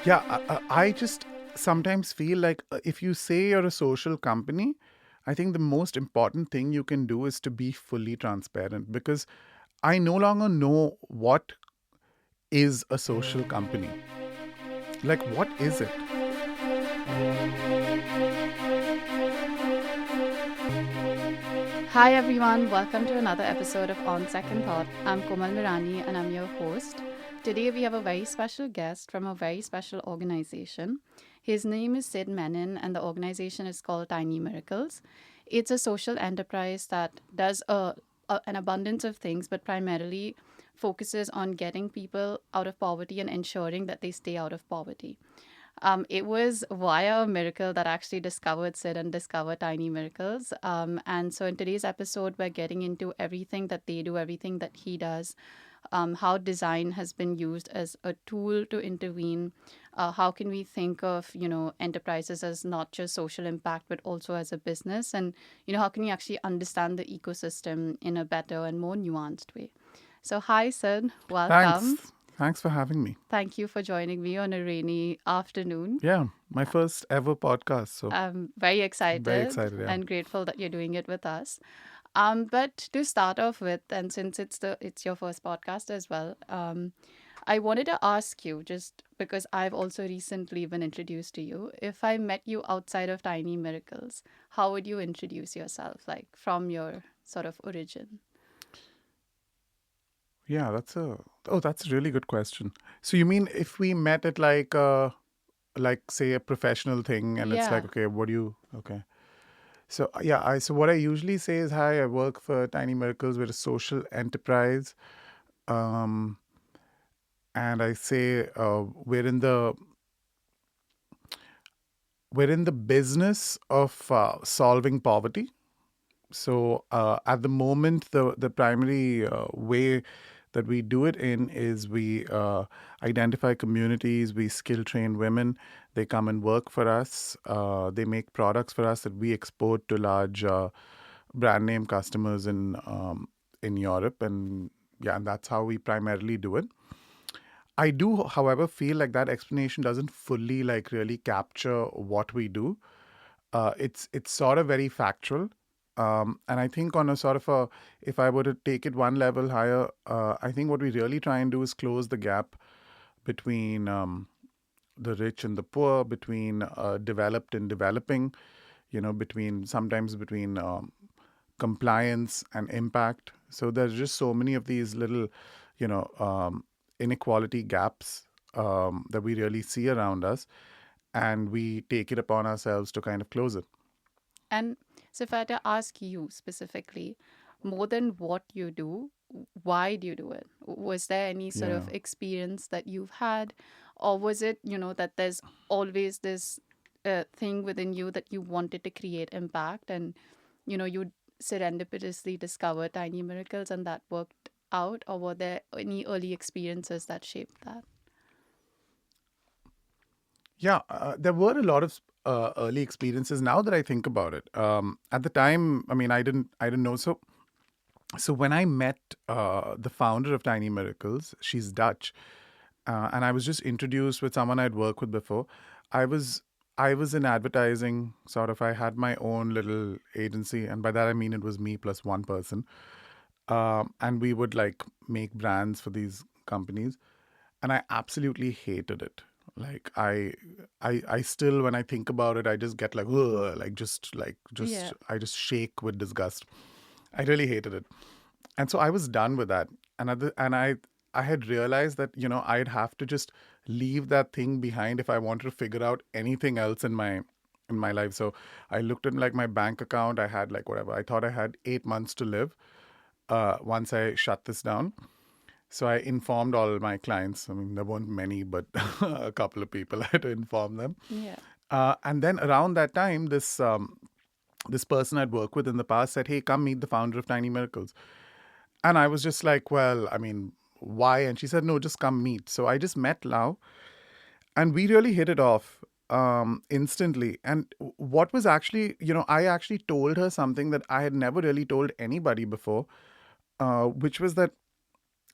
Yeah, I just sometimes feel like if you say you're a social company, I think the most important thing you can do is to be fully transparent because I no longer know what is a social company. Like, what is it? Hi everyone, welcome to another episode of On Second Thought. I'm Komal Mirani and I'm your host. Today we have a very special guest from a very special organization. His name is Sid Menon and the organization is called Tiny Miracles. It's a social enterprise that does an abundance of things, but primarily focuses on getting people out of poverty and ensuring that they stay out of poverty. It was via a miracle that I actually discovered Sid and discovered Tiny Miracles. And so in today's episode, we're getting into everything that they do, everything that he does, how design has been used as a tool to intervene. How can we think of, enterprises as not just social impact, but also as a business? And, how can we actually understand the ecosystem in a better and more nuanced way? So, hi, Sid. Welcome. Thanks. Thanks for having me. Thank you for joining me on a rainy afternoon. Yeah, my first ever podcast. So I'm very I'm very excited excited. Yeah. and grateful that you're doing it with us. But to start off with, and since it's your first podcast as well, I wanted to ask you, just because I've also recently been introduced to you, if I met you outside of Tiny Miracles, how would you introduce yourself, like from your sort of origin? Yeah, that's a really good question. So you mean if we met at like say a professional thing and it's like, Yeah. okay, what do you okay. So yeah, so what I usually say is, hi, I work for Tiny Miracles. We're a social enterprise. Um and I say we're in the business of solving poverty. So at the moment, the primary way that we do it in is we identify communities, we skill train women. They come and work for us. They make products for us that we export to large brand name customers in Europe, and yeah, and that's how we primarily do it. I do, however, feel like that explanation doesn't fully like really capture what we do. It's sort of very factual, and I think on a sort of a if I were to take it one level higher, I think what we really try and do is close the gap between the rich and the poor, between developed and developing. Between sometimes between compliance and impact. So there's just so many of these little, you know, inequality gaps that we really see around us, and we take it upon ourselves to kind of close it. And so, if I had to ask you specifically, more than what you do, why do you do it? Was there any sort Yeah. of experience that you've had, or was it, that there's always this thing within you that you wanted to create impact, and you serendipitously discovered Tiny Miracles, and that worked out, or were there any early experiences that shaped that? Yeah, there were a lot of early experiences. Now that I think about it, at the time, I mean, I didn't know. So when I met the founder of Tiny Miracles, she's Dutch, and I was just introduced with someone I'd worked with before. I was I was in advertising, sort of. I had my own little agency, and by that I mean it was me plus one person, and we would like make brands for these companies, and I absolutely hated it. Like I still, when I think about it, I just get like, ugh, like just Yeah. I just shake with disgust. I really hated it, and so I was done with that. And I had realized that I'd have to just leave that thing behind if I wanted to figure out anything else in my life. So I looked at like my bank account. I had like whatever. I thought I had 8 months to live once I shut this down. So I informed all my clients. I mean, there weren't many, but a couple of people. I had to inform them. Yeah. And then around that time, this person I'd worked with in the past said, "Hey, come meet the founder of Tiny Miracles." And I was just like, "Well, I mean, why?" And she said, "No, just come meet." So I just met Lau, and we really hit it off instantly. And what was actually, I actually told her something that I had never really told anybody before, which was that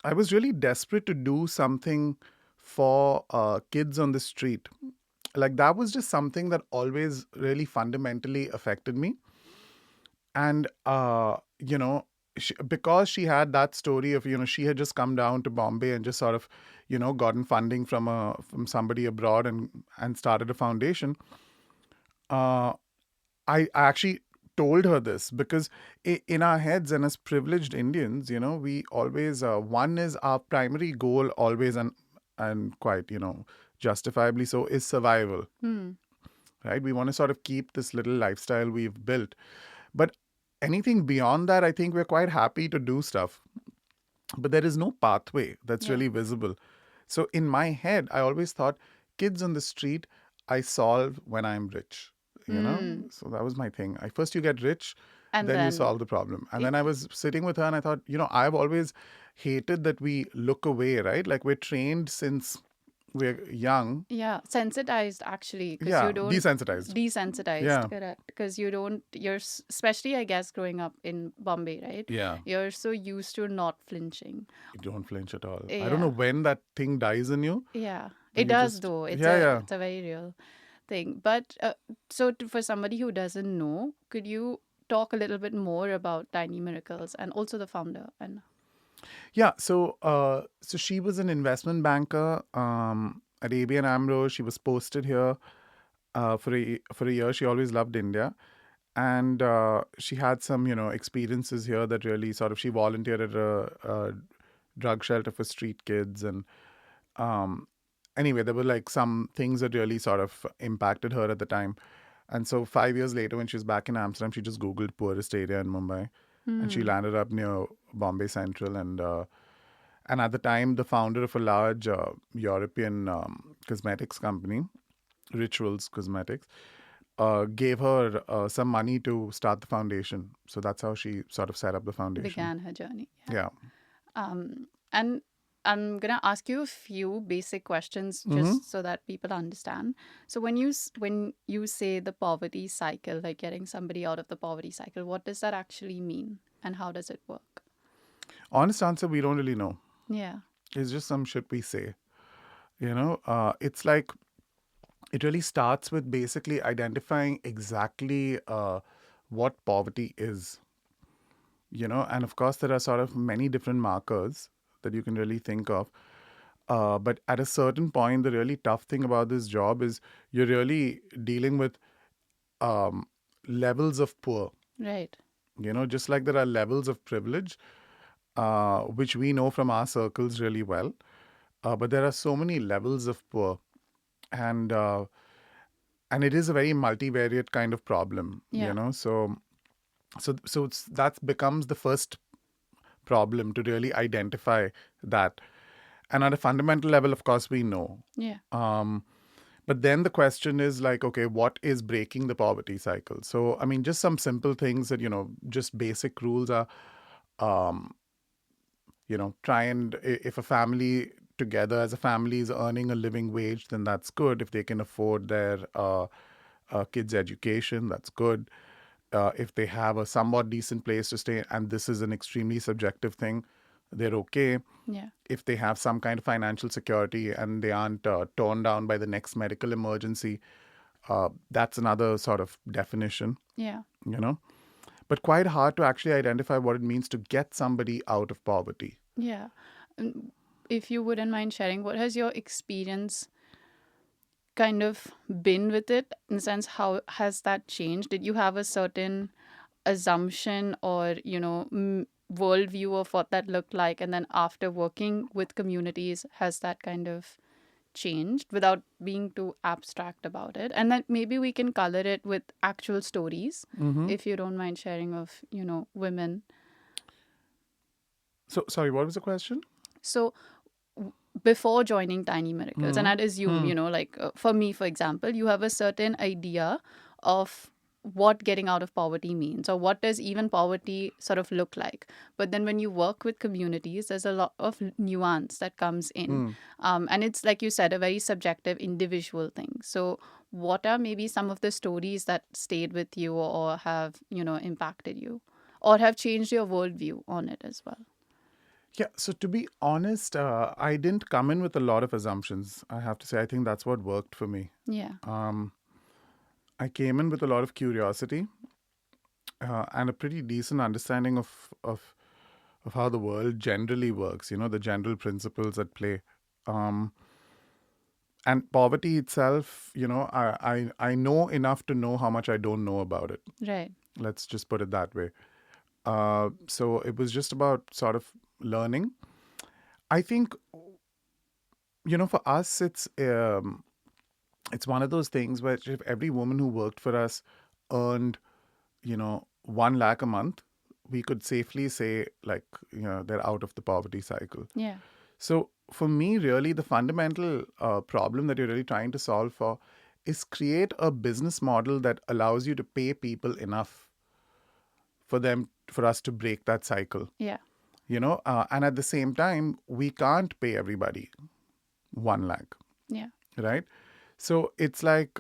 I was really desperate to do something for kids on the street. Like that was just something that always really fundamentally affected me. And because she had that story of, she had just come down to Bombay and just sort of, gotten funding from somebody abroad and started a foundation. uh I actually told her this because in our heads and as privileged Indians, we always one is our primary goal always, and quite, justifiably so, is survival, Hmm. right? We want to sort of keep this little lifestyle we've built. But anything beyond that, I think we're quite happy to do stuff. But there is no pathway that's Yeah. really visible. So in my head, I always thought kids on the street, I solve when I'm rich, Hmm. So that was my thing. First you get rich, And then you then, solve the problem. And y- then I was sitting with her and I thought, I've always hated that we look away, right? Like we're trained since we're young. yeah, sensitized actually, because you Yeah, don't desensitized. desensitized, Yeah. correct? Because you don't, especially I guess growing up in Bombay, right? Yeah. You're so used to not flinching. You don't flinch at all. I don't know Yeah, when that thing dies in you, yeah, but it you does just, though. yeah, yeah. It's a very real thing. But so for somebody who doesn't know, could you talk a little bit more about Tiny Miracles and also the founder? And Yeah, so she was an investment banker at ABN AMRO. She was posted here for a year. She always loved India, and she had some experiences here that really sort of, she volunteered at a drug shelter for street kids, and um, anyway, there were like some things that really sort of impacted her at the time. And so 5 years later, when she was back in Amsterdam, she just Googled poorest area in Mumbai, and she hmm, landed up near Bombay Central. And at the time, the founder of a large European cosmetics company, Rituals Cosmetics, gave her some money to start the foundation. So that's how she sort of set up the foundation. began her journey. Yeah. Yeah. And I'm gonna ask you a few basic questions Mm-hmm. just so that people understand. So when you say the poverty cycle, like getting somebody out of the poverty cycle, what does that actually mean, and how does it work? Honest answer, we don't really know. Yeah. It's just some shit we say. It's like it really starts with basically identifying exactly what poverty is. And of course, there are sort of many different markers that you can really think of. But at a certain point, the really tough thing about this job is you're really dealing with um, levels of poor. Right. Just like there are levels of privilege, which we know from our circles really well. But there are so many levels of poor, and and it is a very multivariate kind of problem. Yeah. That becomes the first problem to really identify that. And at a fundamental level, of course, we know. Yeah. But then the question is like, okay, what is breaking the poverty cycle? So, I mean, just some simple things that, just basic rules are, um, try and if a family together as a family is earning a living wage, then that's good. If they can afford their kids' education, that's good. If they have a somewhat decent place to stay, and this is an extremely subjective thing, they're okay. Yeah. If they have some kind of financial security and they aren't torn down by the next medical emergency, that's another sort of definition, Yeah. you know. But quite hard to actually identify what it means to get somebody out of poverty. Yeah. And if you wouldn't mind sharing, what has your experience kind of been with it, in the sense how has that changed? Did you have a certain assumption or worldview of what that looked like, and then after working with communities, has that kind of changed without being too abstract about it? And then maybe we can color it with actual stories, Mm-hmm. if you don't mind sharing, of women. So, sorry, what was the question? So before joining Tiny Miracles, and Mm-hmm. I'd assume, like for me, for example, you have a certain idea of what getting out of poverty means, or what does even poverty sort of look like. But then when you work with communities, there's a lot of nuance that comes in. Mm. And it's, like you said, a very subjective, individual thing. So what are maybe some of the stories that stayed with you, or have, impacted you, or have changed your worldview on it as well? Yeah, so to be honest, I didn't come in with a lot of assumptions. I have to say, I think that's what worked for me. Yeah. Um, I came in with a lot of curiosity and a pretty decent understanding of how the world generally works. The general principles at play. Um, and poverty itself, I know enough to know how much I don't know about it. Right. Let's just put it that way. So it was just about sort of learning. I think for us, it's one of those things where if every woman who worked for us earned 1 lakh a month, we could safely say, like, they're out of the poverty cycle. Yeah. So for me, really, the fundamental problem that you're really trying to solve for is create a business model that allows you to pay people enough for us to break that cycle. Yeah. And at the same time, we can't pay everybody 1 lakh, Yeah. right? So it's like,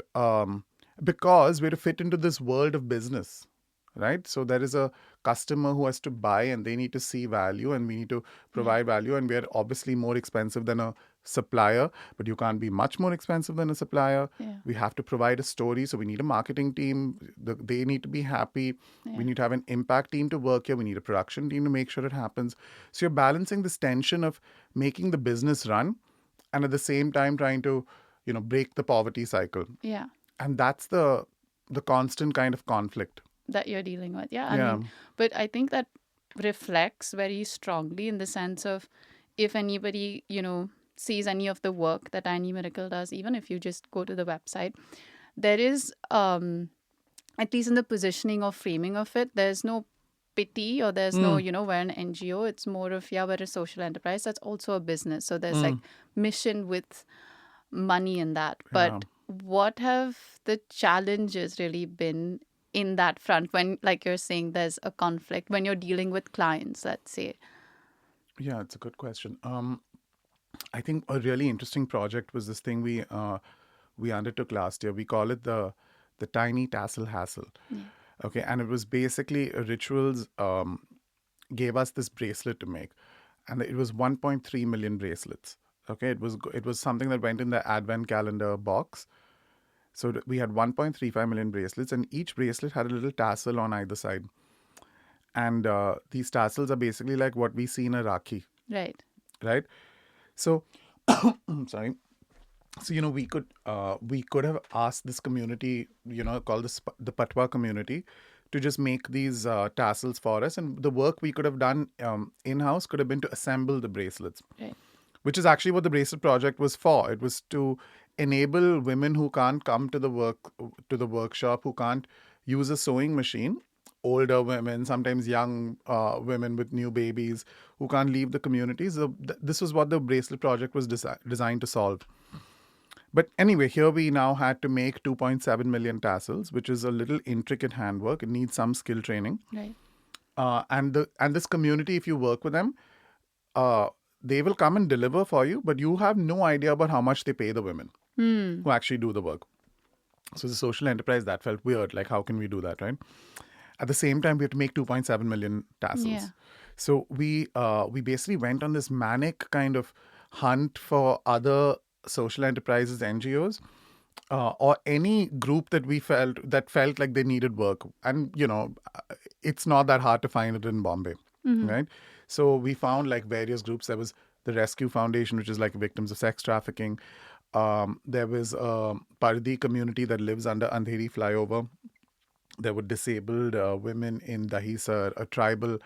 because we're to fit into this world of business, right? So there is a customer who has to buy and they need to see value and we need to Yeah. provide value. And we're obviously more expensive than a supplier, but you can't be much more expensive than a supplier. Yeah. We have to provide a story. So we need a marketing team. They need to be happy. Yeah. We need to have an impact team to work here. We need a production team to make sure it happens. So you're balancing this tension of making the business run and at the same time trying to break the poverty cycle. Yeah. And that's the constant kind of conflict. That you're dealing with. Yeah. I Yeah. mean, but I think that reflects very strongly in the sense of if anybody, sees any of the work that Tiny Miracle does, even if you just go to the website, there is, at least in the positioning or framing of it, there's no pity or there's no, we're an NGO. It's more of, yeah, we're a social enterprise. That's also a business. So there's like mission with money in that. But what have the challenges really been in that front when, like you're saying, there's a conflict when you're dealing with clients, let's say? Yeah, it's a good question. I think a really interesting project was this thing we undertook last year. We call it the Tiny Tassel Hassle. Yeah. Okay, and it was basically rituals gave us this bracelet to make, and it was 1.3 million bracelets. Okay, it was something that went in the advent calendar box. So we had 1.35 million bracelets, and each bracelet had a little tassel on either side. And these tassels are basically like what we see in a Rakhi, Right. right? So, sorry. So we could have asked this community, called the Patwa community, to just make these tassels for us, and the work we could have done in house could have been to assemble the bracelets, Right. which is actually what the bracelet project was for. It was to enable women who can't come to the workshop, who can't use a sewing machine, older women, sometimes young women with new babies who can't leave the communities. So this was what the bracelet project was designed to solve. But anyway, here we now had to make 2.7 million tassels, which is a little intricate handwork. It needs some skill training. Right. And this community, if you work with them, they will come and deliver for you, but you have no idea about how much they pay the women who actually do the work. So the social enterprise, that felt weird. Like, how can we do that, right? At the same time, we have to make 2.7 million tassels. Yeah. So we basically went on this manic kind of hunt for other social enterprises, NGOs, or any group that we felt like they needed work. And it's not that hard to find it in Bombay, right? So we found like various groups. There was the Rescue Foundation, which is like victims of sex trafficking. There was a Pardi community that lives under Andheri flyover. There were disabled women in Dahisar, a tribal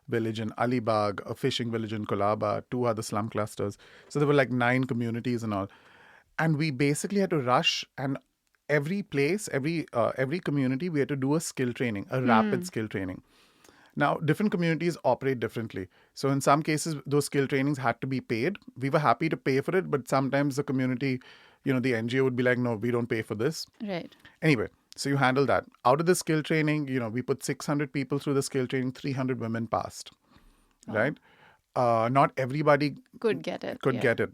village in Alibag, a fishing village in Kolaba, 2 other slum clusters. So there were like 9 communities and all. And we basically had to rush, and every place, every community, we had to do a skill training, a rapid skill training. Now, different communities operate differently. So in some cases, those skill trainings had to be paid. We were happy to pay for it, but sometimes the community, the NGO would be like, no, we don't pay for this. Right. Anyway, so you handle that. Out of the skill training, we put 600 people through the skill training, 300 women passed, right? Not everybody Could get it. could Yeah. get it.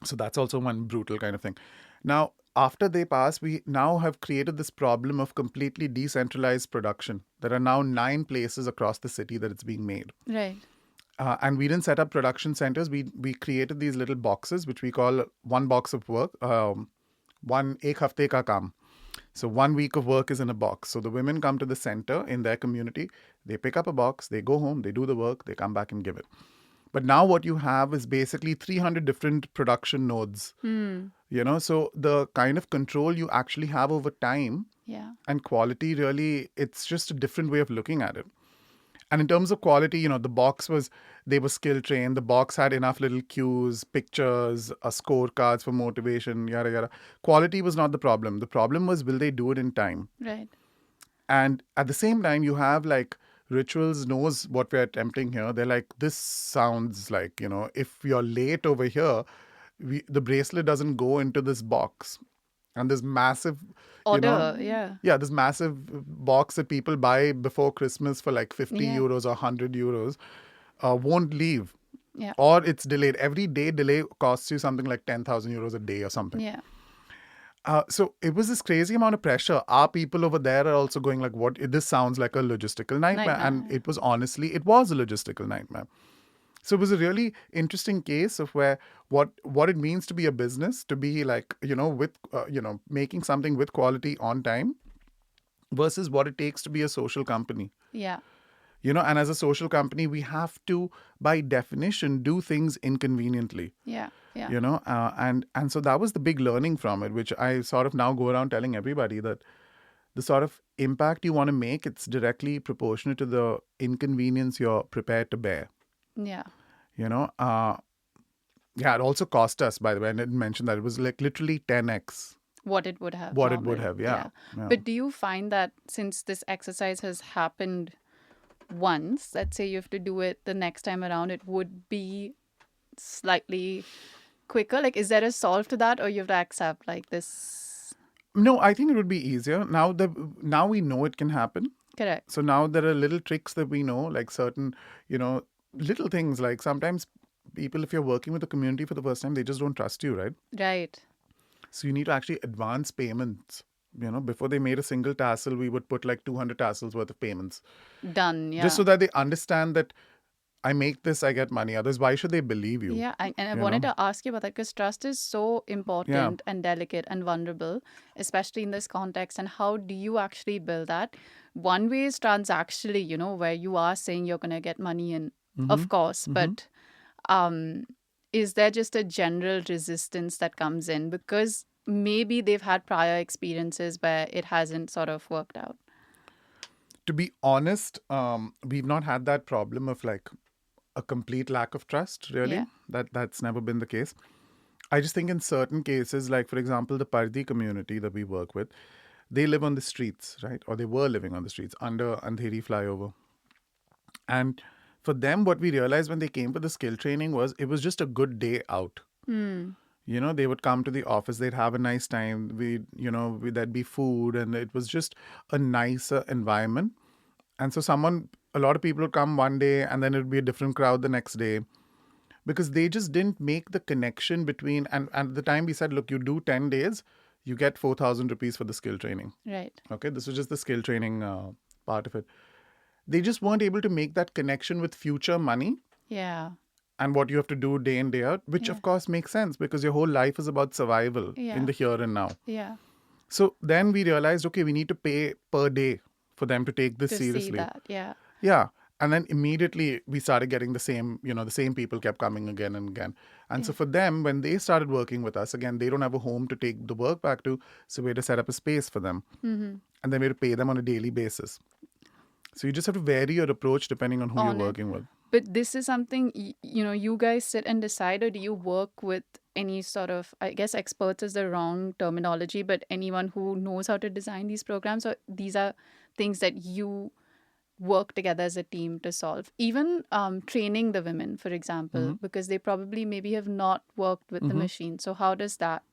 So that's also one brutal kind of thing. Now, after they pass, we now have created this problem of completely decentralized production. There are now 9 places across the city that it's being made. Right. And we didn't set up production centers. We created these little boxes, which we call one box of work, one ek hafte ka kaam. So 1 week of work is in a box. So the women come to the center in their community, they pick up a box, they go home, they do the work, they come back and give it. But now what you have is basically 300 different production nodes. So the kind of control you actually have over time Yeah. and quality, really, it's just a different way of looking at it. And in terms of quality, they were skill trained. The box had enough little cues, pictures, scorecards for motivation, yada, yada. Quality was not the problem. The problem was, will they do it in time? Right. And at the same time, you have like Rituals knows what we're attempting here. They're like, this sounds like, if you're late over here, the bracelet doesn't go into this box. And this massive, Order, yeah. yeah, this massive box that people buy before Christmas for like 50 Yeah. euros or 100 euros won't leave. Yeah. Or it's delayed. Every day delay costs you something like 10,000 euros a day or something. Yeah. So it was this crazy amount of pressure. Our people over there are also going like, what? This sounds like a logistical nightmare. And it was a logistical nightmare. So it was a really interesting case of where what it means to be a business, to be like, with, making something with quality on time versus what it takes to be a social company. Yeah. And as a social company, we have to, by definition, do things inconveniently. Yeah. Yeah. And so that was the big learning from it, which I sort of now go around telling everybody that the sort of impact you want to make, it's directly proportionate to the inconvenience you're prepared to bear. Yeah. Yeah, it also cost us, by the way. I didn't mention that. It was like literally 10x what it would have. what it normally. would have, yeah. But do you find that since this exercise has happened once, let's say you have to do it the next time around, it would be slightly quicker? Like, is there a solve to that, or you have to accept like this? No, I think it would be easier. Now we know it can happen. Correct. So now there are little tricks that we know, like certain, little things, like sometimes people, if you're working with a community for the first time, they just don't trust you, right? Right. So you need to actually advance payments. Before they made a single tassel, we would put like 200 tassels worth of payments. Done. Yeah. Just so that they understand that I make this, I get money. Otherwise, why should they believe you? Yeah, and I wanted to ask you about that because trust is so important and delicate and vulnerable, especially in this context. And how do you actually build that? One way is transactionally, where you are saying you're going to get money in, of course, but is there just a general resistance that comes in because maybe they've had prior experiences where it hasn't sort of worked out? To be honest, we've not had that problem of like a complete lack of trust, really. Yeah. That's never been the case. I just think in certain cases, like for example, the Pardi community that we work with, they live on the streets, right? Or they were living on the streets under Andheri flyover. And for them, what we realized when they came for the skill training was it was just a good day out. They would come to the office, they'd have a nice time. There'd be food, and it was just a nicer environment. And so a lot of people would come one day, and then it'd be a different crowd the next day, because they just didn't make the connection between. And at the time we said, look, you do 10 days, you get 4,000 rupees for the skill training. Right. Okay, this was just the skill training part of it. They just weren't able to make that connection with future money. Yeah. And what you have to do day in, day out, which of course makes sense because your whole life is about survival in the here and now. Yeah. So then we realized, okay, we need to pay per day for them to take this To seriously. see that, yeah. Yeah. And then immediately we started getting the same people kept coming again and again. And so for them, when they started working with us, again, they don't have a home to take the work back to. So we had to set up a space for them. And then we had to pay them on a daily basis. So you just have to vary your approach depending on who you're working with. But this is something, you guys sit and decide, or do you work with any sort of, I guess experts is the wrong terminology, but anyone who knows how to design these programs? Or these are things that you work together as a team to solve? Even training the women, for example, because they probably maybe have not worked with the machine. So how does that?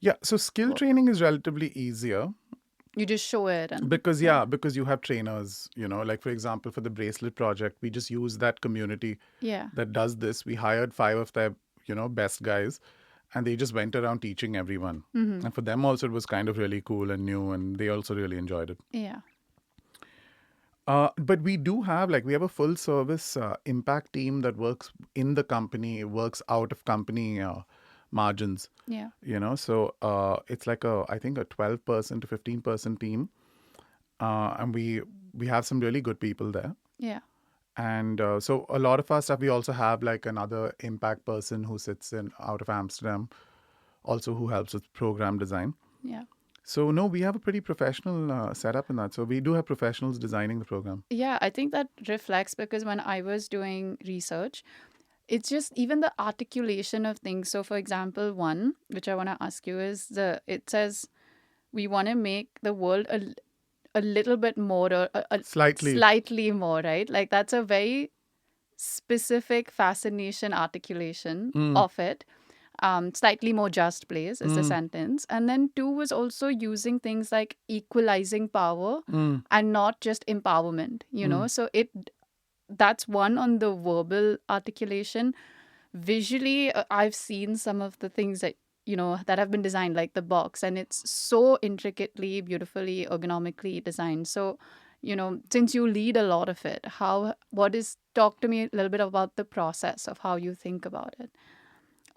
Yeah, so skill training is relatively easier. You just show it. And Because you have trainers, like for example, for the bracelet project, we just use that community that does this. We hired 5 of their, best guys, and they just went around teaching everyone. And for them also, it was kind of really cool and new, and they also really enjoyed it. Yeah. But we do have we have a full service impact team that works in the company, works out of company margins. Yeah. So it's like I think a 12% to 15% team, and we have some really good people there. Yeah. And so a lot of our stuff, we also have like another impact person who sits in out of Amsterdam, also who helps with program design. Yeah. So no, we have a pretty professional setup in that. So we do have professionals designing the program. Yeah, I think that reflects because when I was doing research, it's just even the articulation of things. So, for example, one which I want to ask you is it says we want to make the world a little bit more or Slightly. slightly more, right? Like that's a very specific fascination articulation Mm, of it. Slightly more just place is the mm, sentence. And then two was also using things like equalizing power mm, and not just empowerment, mm. So that's one on the verbal articulation. Visually, I've seen some of the things that have been designed, like the box, and it's so intricately, beautifully, ergonomically designed. So, since you lead a lot of it, talk to me a little bit about the process of how you think about it.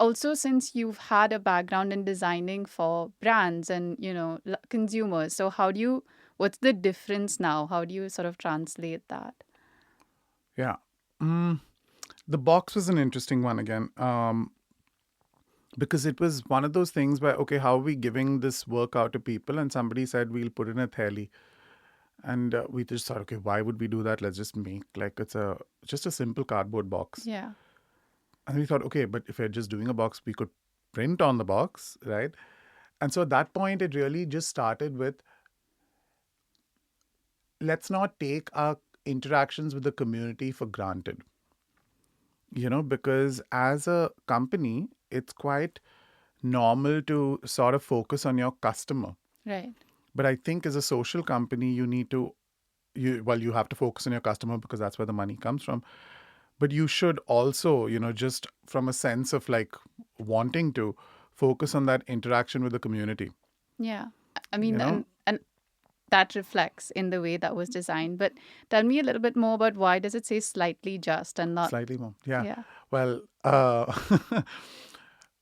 Also, since you've had a background in designing for brands and, consumers, so what's the difference now? How do you sort of translate that? Yeah. Mm, the box was an interesting one again, because it was one of those things where, okay, how are we giving this work out to people? And somebody said, we'll put in a theli. And we just thought, okay, why would we do that? Let's just make it's just a simple cardboard box. Yeah. And we thought, okay, but if we're just doing a box, we could print on the box, right? And so at that point, it really just started with, let's not take our interactions with the community for granted. Because as a company, it's quite normal to sort of focus on your customer. Right. But I think as a social company, you have to focus on your customer because that's where the money comes from. But you should also, just from a sense of wanting to focus on that interaction with the community, Yeah. I you mean, know, and that reflects in the way that was designed. But tell me a little bit more about why does it say slightly just and not? slightly more. Yeah. Yeah. Well,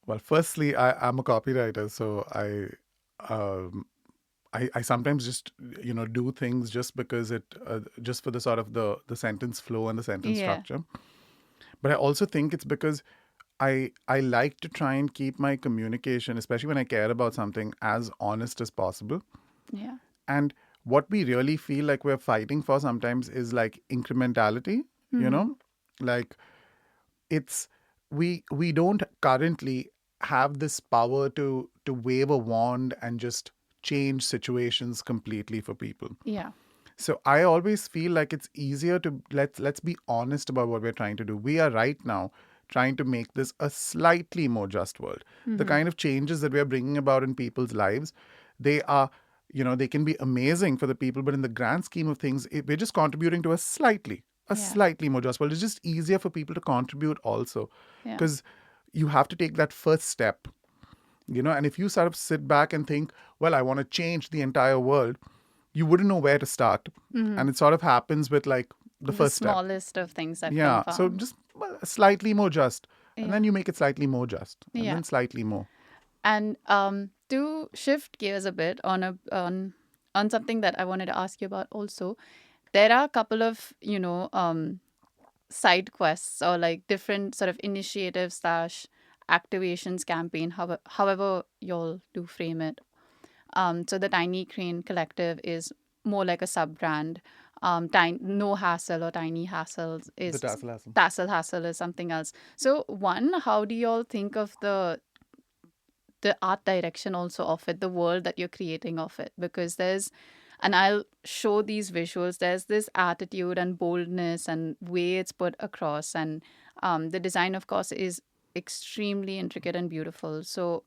well, firstly, I'm a copywriter, so um, I sometimes just do things just because just for the sort of the sentence flow and the sentence Yeah. structure. But I also think it's because I like to try and keep my communication, especially when I care about something, as honest as possible. Yeah. And what we really feel like we're fighting for sometimes is incrementality, you Mm-hmm. know, like it's we don't currently have this power to wave a wand and just change situations completely for people. Yeah. So I always feel like it's easier to let's be honest about what we're trying to do. We are right now trying to make this a slightly more just world. The Mm-hmm. kind of changes that we are bringing about in people's lives, they are, they can be amazing for the people, but in the grand scheme of things, we're just contributing to a Yeah. slightly more just world. It's just easier for people to contribute also, Yeah. because you have to take that first step, and if you sort of sit back and think, well, I want to change the entire world, you wouldn't know where to start. Mm-hmm. And it sort of happens with the The first step. smallest of things that can Yeah. So found. just slightly more just. And Yeah. then you make it slightly more just. And Yeah. then slightly more. And to shift gears a bit on something that I wanted to ask you about also, there are a couple of side quests or like different sort of initiatives slash activations campaign, however you'll do frame it. So the Tiny Crane Collective is more like a sub brand. No Hassle or Tiny Hassles The is tassel hassle. Tassel Hassle is something else. So one, how do you all think of the art direction also of it, the world that you're creating of it? Because and I'll show these visuals, there's this attitude and boldness and way it's put across. And the design, of course, is extremely intricate and beautiful. So,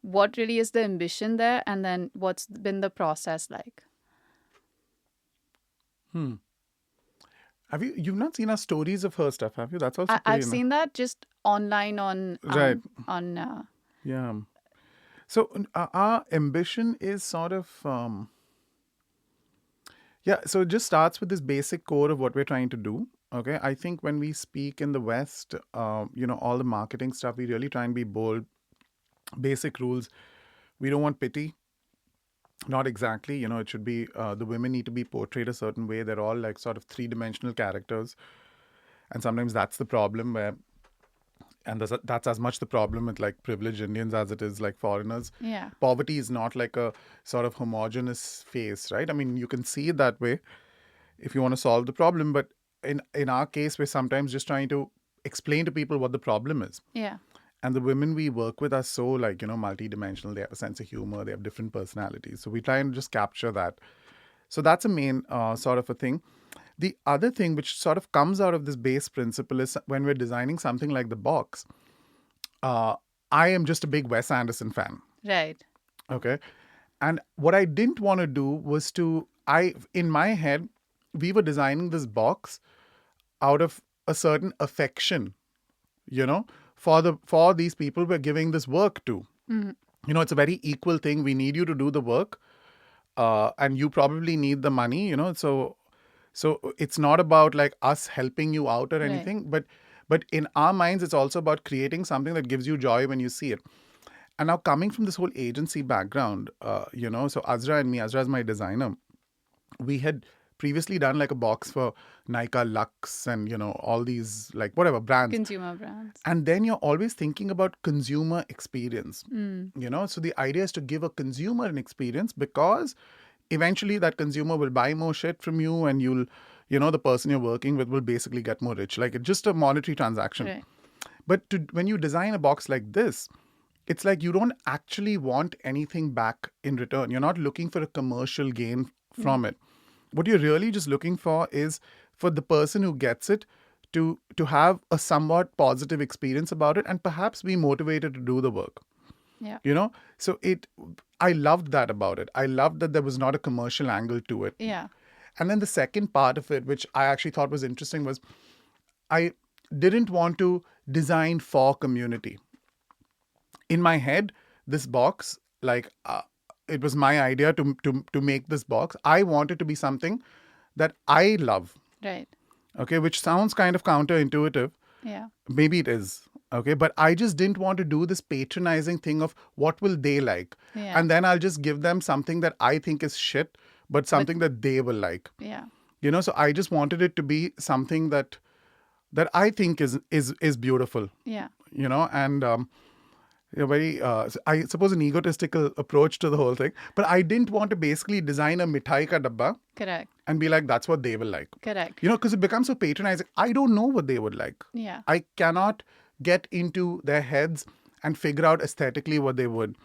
what really is the ambition there? And then what's been the process like? Hmm. You've not seen our stories of her stuff, have you? That's also pretty I've seen that just online on right. on Yeah. So our ambition is sort of Yeah, so it just starts with this basic core of what we're trying to do. Okay, I think when we speak in the West, all the marketing stuff, we really try and be bold. Basic rules. We don't want pity. Not exactly. It should be the women need to be portrayed a certain way. They're all like sort of three-dimensional characters, and sometimes that's the problem where, and that's as much the problem with like privileged Indians as it is like foreigners. Yeah. Poverty is not like a sort of homogenous face, right? I mean, you can see it that way if you want to solve the problem, but in our case, we're sometimes just trying to explain to people what the problem is. Yeah. And the women we work with are so like multidimensional. They have a sense of humor. They have different personalities. So we try and just capture that. So that's a main sort of a thing. The other thing which sort of comes out of this base principle is when we're designing something like the box. Uh, I am just a big Wes Anderson fan. Right. Okay. And what I didn't want to do was in my head, we were designing this box out of a certain affection, you know, for these people we're giving this work to. It's a very equal thing. We need you to do the work, and you probably need the money, so it's not about like us helping you out or Right. anything, but in our minds, it's also about creating something that gives you joy when you see it. And now coming from this whole agency background, so Azra is my designer. We had previously done like a box for Nika Lux and all these like whatever brands. Consumer brands. And then you're always thinking about consumer experience. So the idea is to give a consumer an experience because eventually that consumer will buy more shit from you, and the person you're working with will basically get more rich. Like it's just a monetary transaction. Right. But when you design a box like this, it's like you don't actually want anything back in return. You're not looking for a commercial gain from it. What you're really just looking for is for the person who gets it to have a somewhat positive experience about it and perhaps be motivated to do the work. Yeah. So I loved that about it. I loved that there was not a commercial angle to it. Yeah. And then the second part of it, which I actually thought was interesting, was I didn't want to design for community. In my head, this box, like it was my idea to make this box. I want it to be something that I love. Right. Okay, which sounds kind of counterintuitive. Yeah. Maybe it is. Okay, but I just didn't want to do this patronizing thing of what will they like, Yeah. and then I'll just give them something that I think is shit, but something that they will like. Yeah. So I just wanted it to be something that I think is beautiful. Yeah. And very I suppose an egotistical approach to the whole thing. But I didn't want to basically design a mithai ka dabba Correct. and be like, that's what they will like. Correct. Because it becomes so patronizing. I don't know what they would like. Yeah. I cannot get into their heads and figure out aesthetically what they would.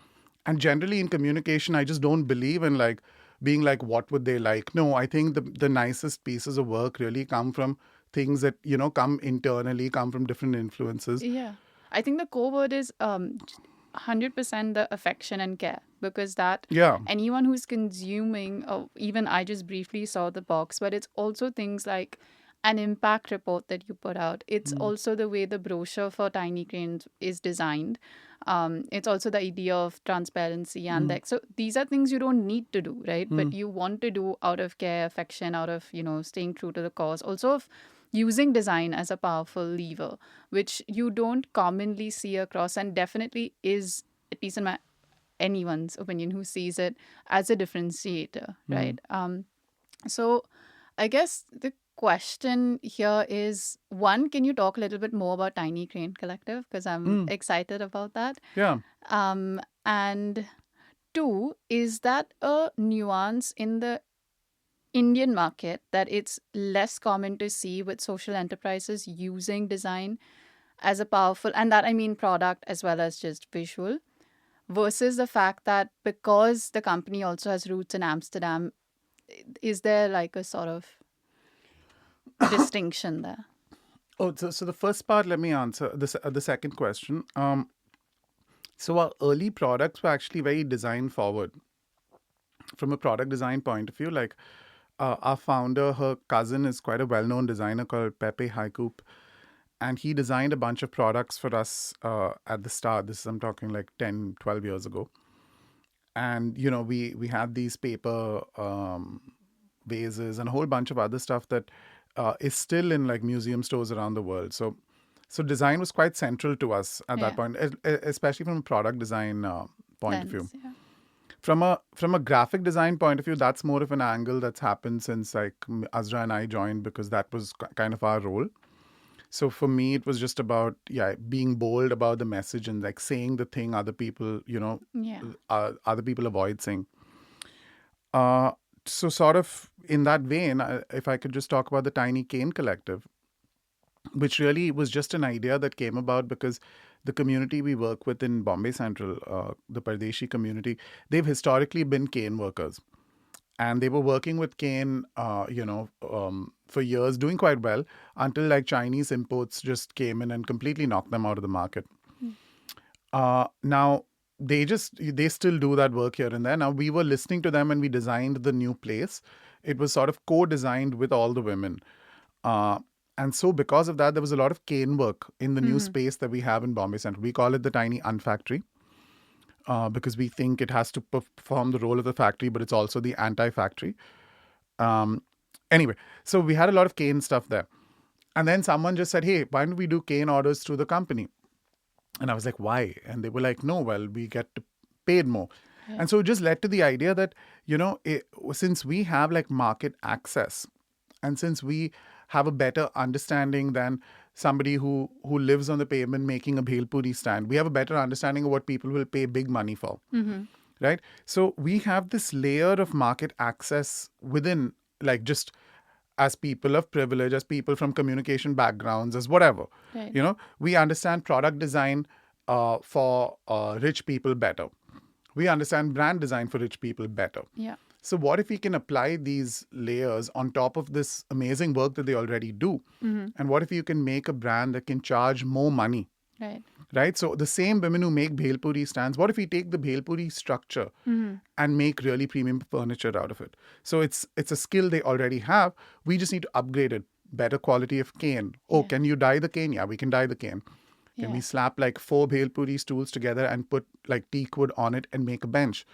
And generally in communication, I just don't believe in like being like, what would they like? No, I think the nicest pieces of work really come from things that, come internally, come from different influences. Yeah. I think the core word is 100% the affection and care, because that Yeah. anyone who's consuming, even I just briefly saw the box, but it's also things like an impact report that you put out. It's also the way the brochure for Tiny Cranes is designed. It's also the idea of transparency and so these are things you don't need to do, right? But you want to do out of care, affection, out of staying true to the cause. Also of using design as a powerful lever, which you don't commonly see across, and definitely is, at least in my anyone's opinion who sees it, as a differentiator, right? So I guess the question here is, one, can you talk a little bit more about Tiny Crane Collective? Because I'm excited about that. Yeah. And two, is that a nuance in the Indian market that it's less common to see with social enterprises using design as a powerful, and that I mean product as well as just visual, versus the fact that because the company also has roots in Amsterdam, is there like a sort of distinction there? Oh, so the first part, let me answer the second question. So our early products were actually very design forward from a product design point of view. Like our founder, her cousin is quite a well-known designer called Pepe Haikoop, and he designed a bunch of products for us at the start. This is, I'm talking like 10, 12 years ago. And we had these paper vases, and a whole bunch of other stuff that is still in like museum stores around the world. So design was quite central to us at that Yeah. point, especially from a product design point of view. Lens. Yeah. From a graphic design point of view, that's more of an angle that's happened since like Azra and I joined, because that was kind of our role. So for me, it was just about being bold about the message and like saying the thing other people Yeah. other people avoid saying. Uh, so sort of in that vein, if I could just talk about the Tiny Cane Collective, which really was just an idea that came about because the community we work with in Bombay Central, the Pardeshi community, they've historically been cane workers. And they were working with cane, for years, doing quite well until like Chinese imports just came in and completely knocked them out of the market. Mm. Now they still do that work here and there. Now we were listening to them and we designed the new place. It was sort of co-designed with all the women. Uh, and so because of that, there was a lot of cane work in the new space that we have in Bombay Central. We call it the Tiny Unfactory. Because we think it has to perform the role of the factory, but it's also the anti-factory. Um, anyway, so we had a lot of cane stuff there. And then someone just said, hey, why don't we do cane orders through the company? And I was like, why? And they were like, no, well, we get paid more. Yeah. And so it just led to the idea that, since we have like market access, and since we have a better understanding than somebody who lives on the pavement making a bhel puri stand, we have a better understanding of what people will pay big money for. Right? So we have this layer of market access within, like, just as people of privilege, as people from communication backgrounds, as whatever. Right. We understand product design for rich people better. We understand brand design for rich people better. Yeah. So what if we can apply these layers on top of this amazing work that they already do? And what if you can make a brand that can charge more money? Right. Right? So the same women who make bhel puri stands, what if we take the bhel puri structure and make really premium furniture out of it? So it's a skill they already have. We just need to upgrade it. Better quality of cane. Oh, can you dye the cane? Yeah, we can dye the cane. Can we slap like 4 bhel puri stools together and put like teak wood on it and make a bench?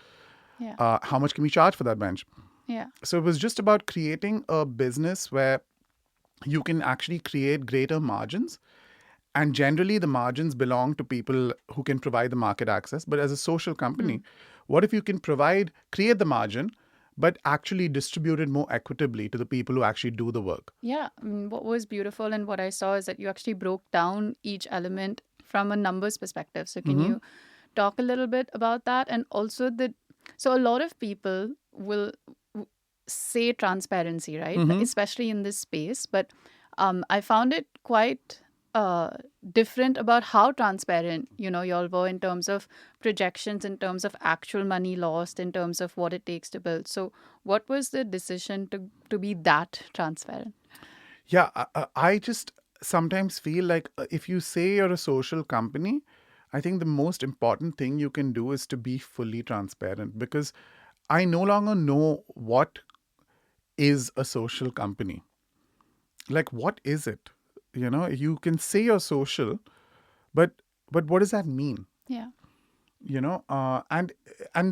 Yeah. How much can we charge for that bench? Yeah. So it was just about creating a business where you can actually create greater margins. And generally, the margins belong to people who can provide the market access. But as a social company, what if you can create the margin, but actually distribute it more equitably to the people who actually do the work? Yeah. I mean, what was beautiful and what I saw is that you actually broke down each element from a numbers perspective. So can you talk a little bit about that? And also so a lot of people will say transparency, right? Especially in this space. But I found it quite different about how transparent, y'all were in terms of projections, in terms of actual money lost, in terms of what it takes to build. So what was the decision to be that transparent? Yeah, I just sometimes feel like if you say you're a social company, I think the most important thing you can do is to be fully transparent, because I no longer know what is a social company. Like, what is it? You can say you're social, but what does that mean? Yeah. And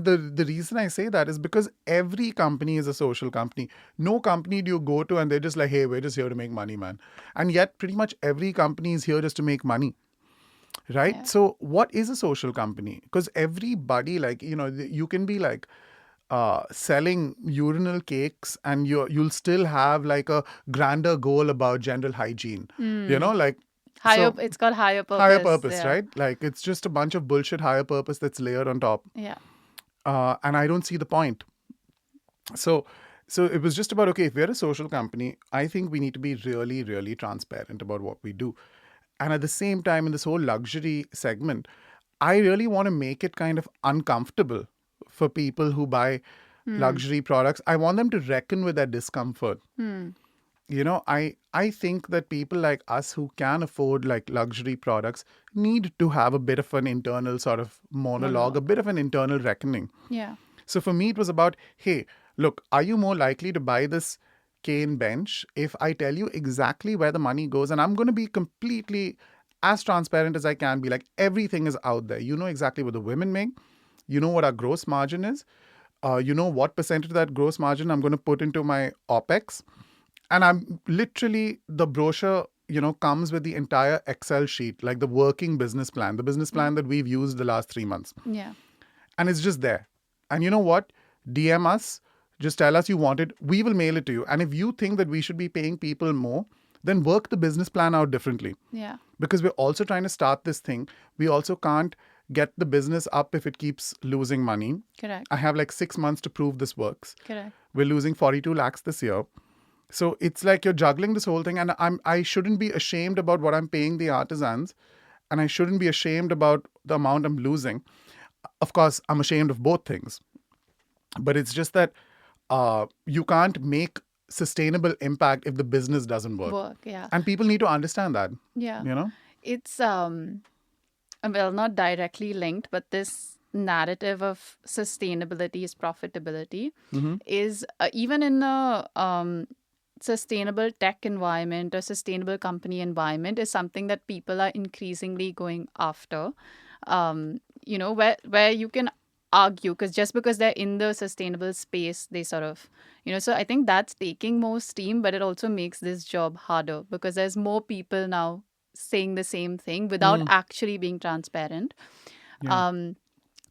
the reason I say that is because every company is a social company. No company do you go to and they're just like, hey, we're just here to make money, man. And yet pretty much every company is here just to make money. Right? Yeah. So what is a social company? Because everybody, like, you can be like selling urinal cakes and you'll still have like a grander goal about general hygiene. Like It's called higher purpose. higher purpose, Yeah. right? Like it's just a bunch of bullshit higher purpose that's layered on top. Yeah. And I don't see the point. So it was just about, okay, if we're a social company, I think we need to be really, really transparent about what we do. And at the same time, in this whole luxury segment, I really want to make it kind of uncomfortable for people who buy luxury products. I want them to reckon with that discomfort. I think that people like us who can afford like luxury products need to have a bit of an internal sort of monologue, a bit of an internal reckoning. Yeah. So for me, it was about, hey, look, are you more likely to buy this cane bench if I tell you exactly where the money goes? And I'm going to be completely as transparent as I can be. Like, everything is out there. You know exactly what the women make. You know what our gross margin is. you know what percentage of that gross margin I'm going to put into my OPEX. And I'm literally, the brochure, comes with the entire Excel sheet, like the working business plan, the business plan that we've used the last 3 months. Yeah. And it's just there. And you know what? DM us, just tell us you want it. We will mail it to you. And if you think that we should be paying people more, then work the business plan out differently. Yeah. Because we're also trying to start this thing. We also can't get the business up if it keeps losing money. Correct. I have like 6 months to prove this works. Correct. We're losing 42 lakhs this year. So it's like you're juggling this whole thing, and I shouldn't be ashamed about what I'm paying the artisans, and I shouldn't be ashamed about the amount I'm losing. Of course, I'm ashamed of both things, but it's just that you can't make sustainable impact if the business doesn't work. Yeah. And people need to understand that. Yeah. You know? It's well, not directly linked, but this narrative of sustainability is profitability is even in a sustainable tech environment or sustainable company environment is something that people are increasingly going after. Where you can argue, because just because they're in the sustainable space, they sort of, so I think that's taking more steam, but it also makes this job harder because there's more people now saying the same thing without actually being transparent. Yeah.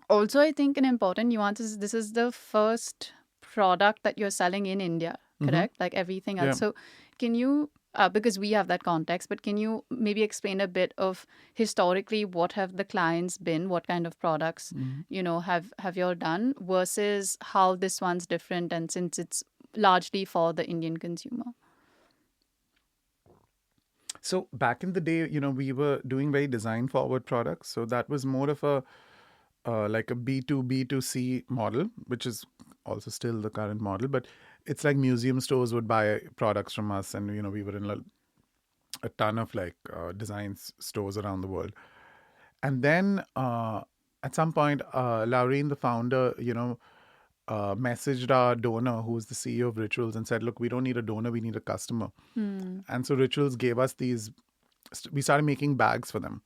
Also, I think an important nuance is this is the first product that you're selling in India, correct? Like everything else. Yeah. So can you, because we have that context, but can you maybe explain a bit of historically what have the clients been, what kind of products, have you all done versus how this one's different, and since it's largely for the Indian consumer? So back in the day, we were doing very design forward products. So that was more of a like a B2B2C model, which is also still the current model, but it's like museum stores would buy products from us, and we were in a ton of like design stores around the world. And then at some point, Laureen, the founder, messaged our donor, who's the CEO of Rituals, and said, "Look, we don't need a donor, we need a customer." And so Rituals gave us these. We started making bags for them.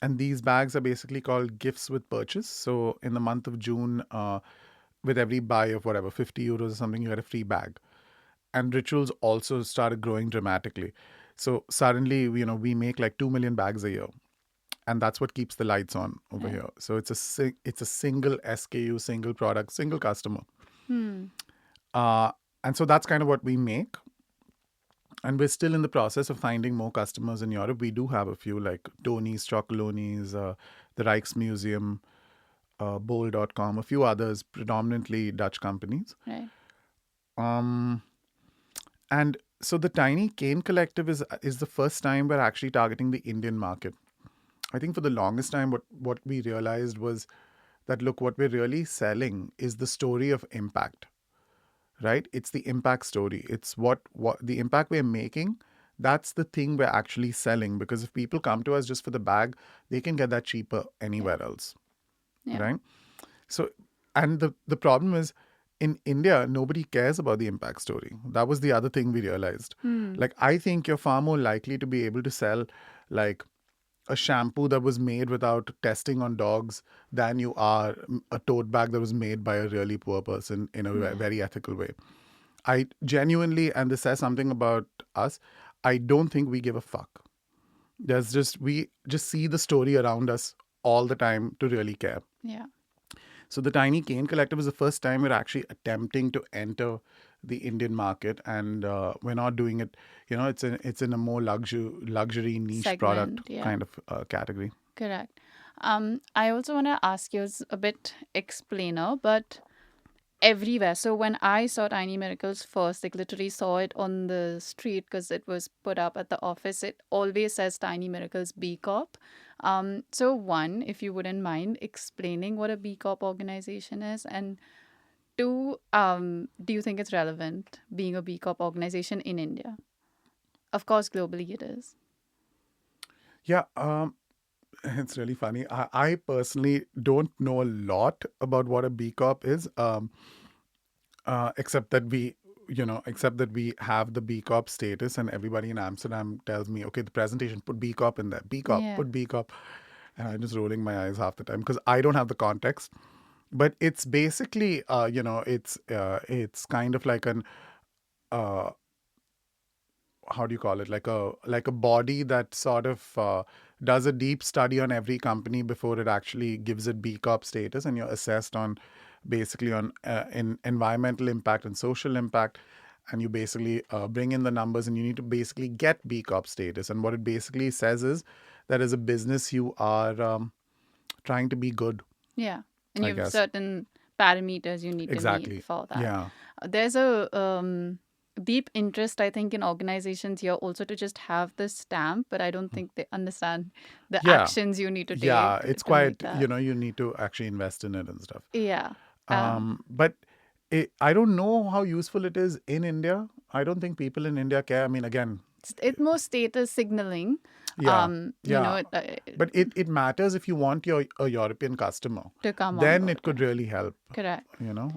And these bags are basically called gifts with purchase. So in the month of June, with every buy of whatever, 50 euros or something, you get a free bag. And Rituals also started growing dramatically. So suddenly, we make like 2 million bags a year. And that's what keeps the lights on over here. So it's a single SKU, single product, single customer. And so that's kind of what we make. And we're still in the process of finding more customers in Europe. We do have a few like Tony's, Chocolonis, the Rijksmuseum, Bol.com, a few others, predominantly Dutch companies. Right. And so the Tiny Cane Collective is the first time we're actually targeting the Indian market. I think for the longest time, what we realized was that, look, what we're really selling is the story of impact. Right? It's the impact story. It's what the impact we're making. That's the thing we're actually selling, because if people come to us just for the bag, they can get that cheaper anywhere else. Yeah. Right? So, and the problem is in India, nobody cares about the impact story. That was the other thing we realized. Like, I think you're far more likely to be able to sell like a shampoo that was made without testing on dogs than you are a tote bag that was made by a really poor person in a very ethical way. I genuinely, and this says something about us, I don't think we give a fuck. We just see the story around us all the time to really care. Yeah. So the Tiny Cane Collective is the first time we're actually attempting to enter the Indian market, and we're not doing it. It's in a more luxury niche Segment, product yeah. kind of category. Correct. I also want to ask you, it's a bit explainer, but everywhere. So when I saw Tiny Miracles first, like literally saw it on the street because it was put up at the office, it always says Tiny Miracles BCorp. So one, if you wouldn't mind explaining what a BCorp organization is, and two, do you think it's relevant being a BCorp organization in India? Of course, globally it is. Yeah, it's really funny. I personally don't know a lot about what a B Corp is, except that we have the B Corp status, and everybody in Amsterdam tells me, okay, the presentation, put B Corp in there. B Corp, Yeah. put B Corp. And I'm just rolling my eyes half the time because I don't have the context. but it's basically, it's kind of like an, uh, how do you call it, like a body that sort of does a deep study on every company before it actually gives it B Corp status, and you're assessed on basically on in environmental impact and social impact, and you basically bring in the numbers, and you need to basically get B Corp status. And what it basically says is that as a business you are trying to be good, Yeah. And I you have guess. certain parameters you need to meet Exactly. for that. Yeah. There's a deep interest, I think, in organizations here also to just have this stamp, but I don't think they understand the Yeah. actions you need to Yeah. take It's to make quite, that. you need to actually invest in it and stuff. Yeah. But I don't know how useful it is in India. I don't think people in India care. I mean, again, It's more status signaling. yeah, yeah. It, But it matters if you want a European customer. to come on Then board. it could really help, Correct. you know.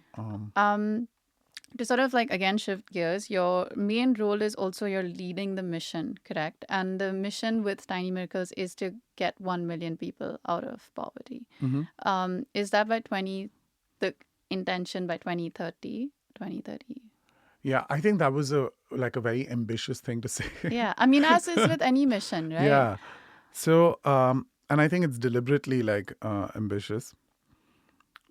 To sort of like again shift gears, your main role is also you're leading the mission, correct? And the mission with Tiny Miracles is to get 1 million people out of poverty. Is that by the intention by 2030? 2030. Yeah, I think that was a very ambitious thing to say. Yeah. I mean, as is with any mission, right? Yeah. So, and I think it's deliberately like ambitious.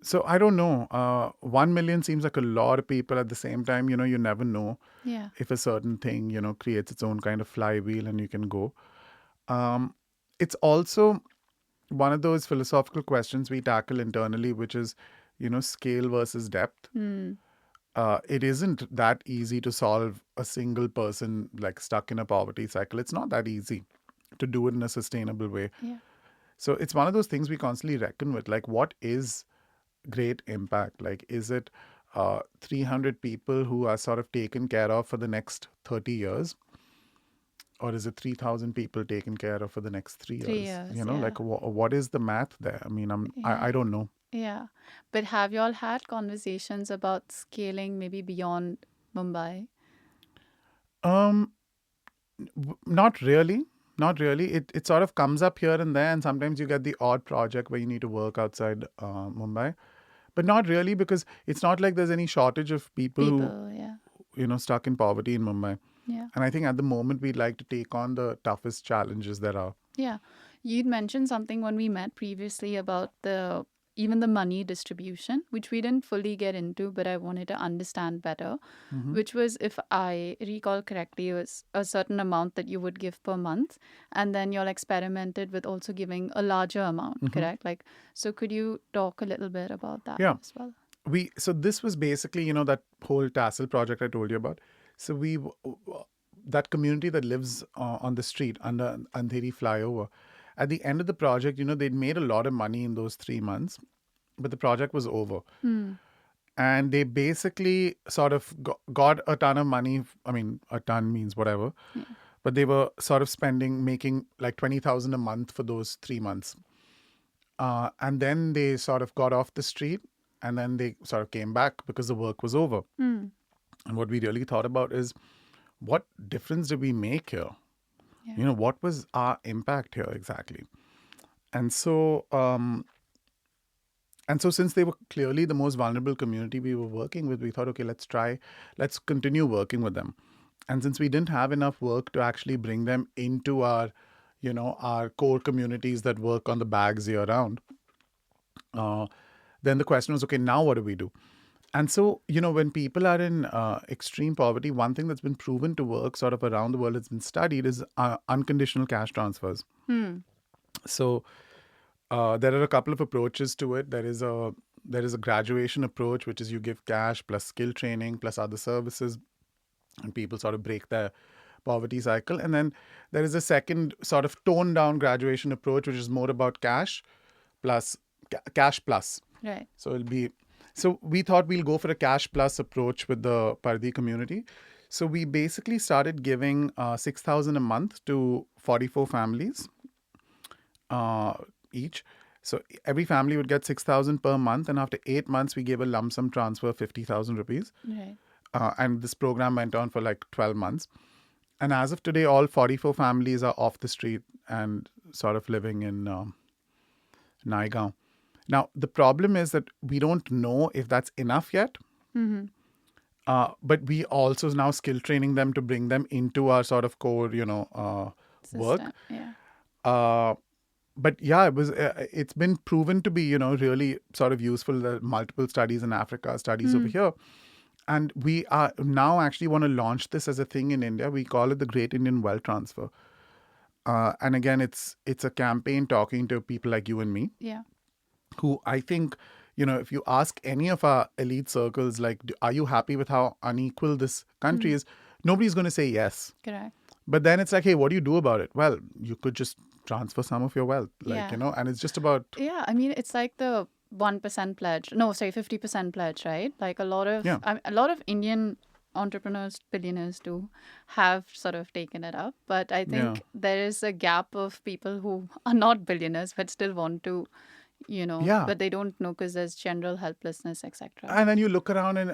So I don't know. 1 million seems like a lot of people. At the same time, you never know Yeah. if a certain thing, creates its own kind of flywheel and you can go. It's also one of those philosophical questions we tackle internally, which is, scale versus depth. It isn't that easy to solve a single person like stuck in a poverty cycle. It's not that easy to do it in a sustainable way. Yeah. So it's one of those things we constantly reckon with. Like, what is great impact? Like, is it 300 people who are sort of taken care of for the next 30 years? Or is it 3,000 people taken care of for the next 3 years? 3 years. Yeah. Like, what is the math there? I mean, Yeah. I don't know. Yeah. But have you all had conversations about scaling maybe beyond Mumbai? Um, Not really. Not really. It sort of comes up here and there, and sometimes you get the odd project where you need to work outside Mumbai, but not really, because it's not like there's any shortage of people who, People, yeah. stuck in poverty in Mumbai. Yeah. And I think at the moment we'd like to take on the toughest challenges there are. Yeah. You'd mentioned something when we met previously about even the money distribution, which we didn't fully get into, but I wanted to understand better, which was, if I recall correctly, it was a certain amount that you would give per month. And then y'all experimented with also giving a larger amount, correct? Like, so could you talk a little bit about that Yeah. as well? So this was basically, that whole tassel project I told you about. So that community that lives on the street under Andheri flyover, at the end of the project, they'd made a lot of money in those 3 months, but the project was over. And they basically sort of got a ton of money. I mean, a ton means whatever, but they were sort of making like 20,000 a month for those 3 months. And then they sort of got off the street, and then they sort of came back because the work was over. And what we really thought about is, what difference did we make here? Yeah. What was our impact here exactly? And so, since they were clearly the most vulnerable community we were working with, we thought, okay, let's continue working with them. And since we didn't have enough work to actually bring them into our core communities that work on the bags year round, then the question was, okay, now what do we do? And so, when people are in extreme poverty, one thing that's been proven to work sort of around the world, it's been studied, is unconditional cash transfers. So there are a couple of approaches to it. There is a graduation approach, which is you give cash plus skill training plus other services, and people sort of break their poverty cycle. And then there is a second sort of toned down graduation approach, which is more about cash plus. Right. So we thought we'll go for a cash plus approach with the Pardi community. So we basically started giving 6,000 a month to 44 families each. So every family would get 6,000 per month, and after 8 months, we gave a lump sum transfer of 50,000 rupees. Right. And this program went on for like 12 months. And as of today, all 44 families are off the street and sort of living in Naigaon. Now, the problem is that we don't know if that's enough yet. Mm-hmm. But we also now skill training them to bring them into our sort of core, work. System. Yeah. Uh, but yeah, it's been proven to be, really sort of useful. There are multiple studies in Africa, studies over here. And we are now actually want to launch this as a thing in India. We call it the Great Indian Wealth Transfer. And again, it's a campaign talking to people like you and me, Yeah. who I think, if you ask any of our elite circles, like, are you happy with how unequal this country is? Nobody's going to say yes. Correct. But then it's like, hey, what do you do about it? Well, you could just transfer some of your wealth, Yeah. and it's just about, Yeah. I mean, it's like the 1% pledge. No, sorry, 50% pledge, right? Like yeah, a lot of Indian entrepreneurs, billionaires do have sort of taken it up. But I yeah. think there is a gap of people who are not billionaires but still want to, Yeah. but they don't know because there's general helplessness, etc. And then you look around and,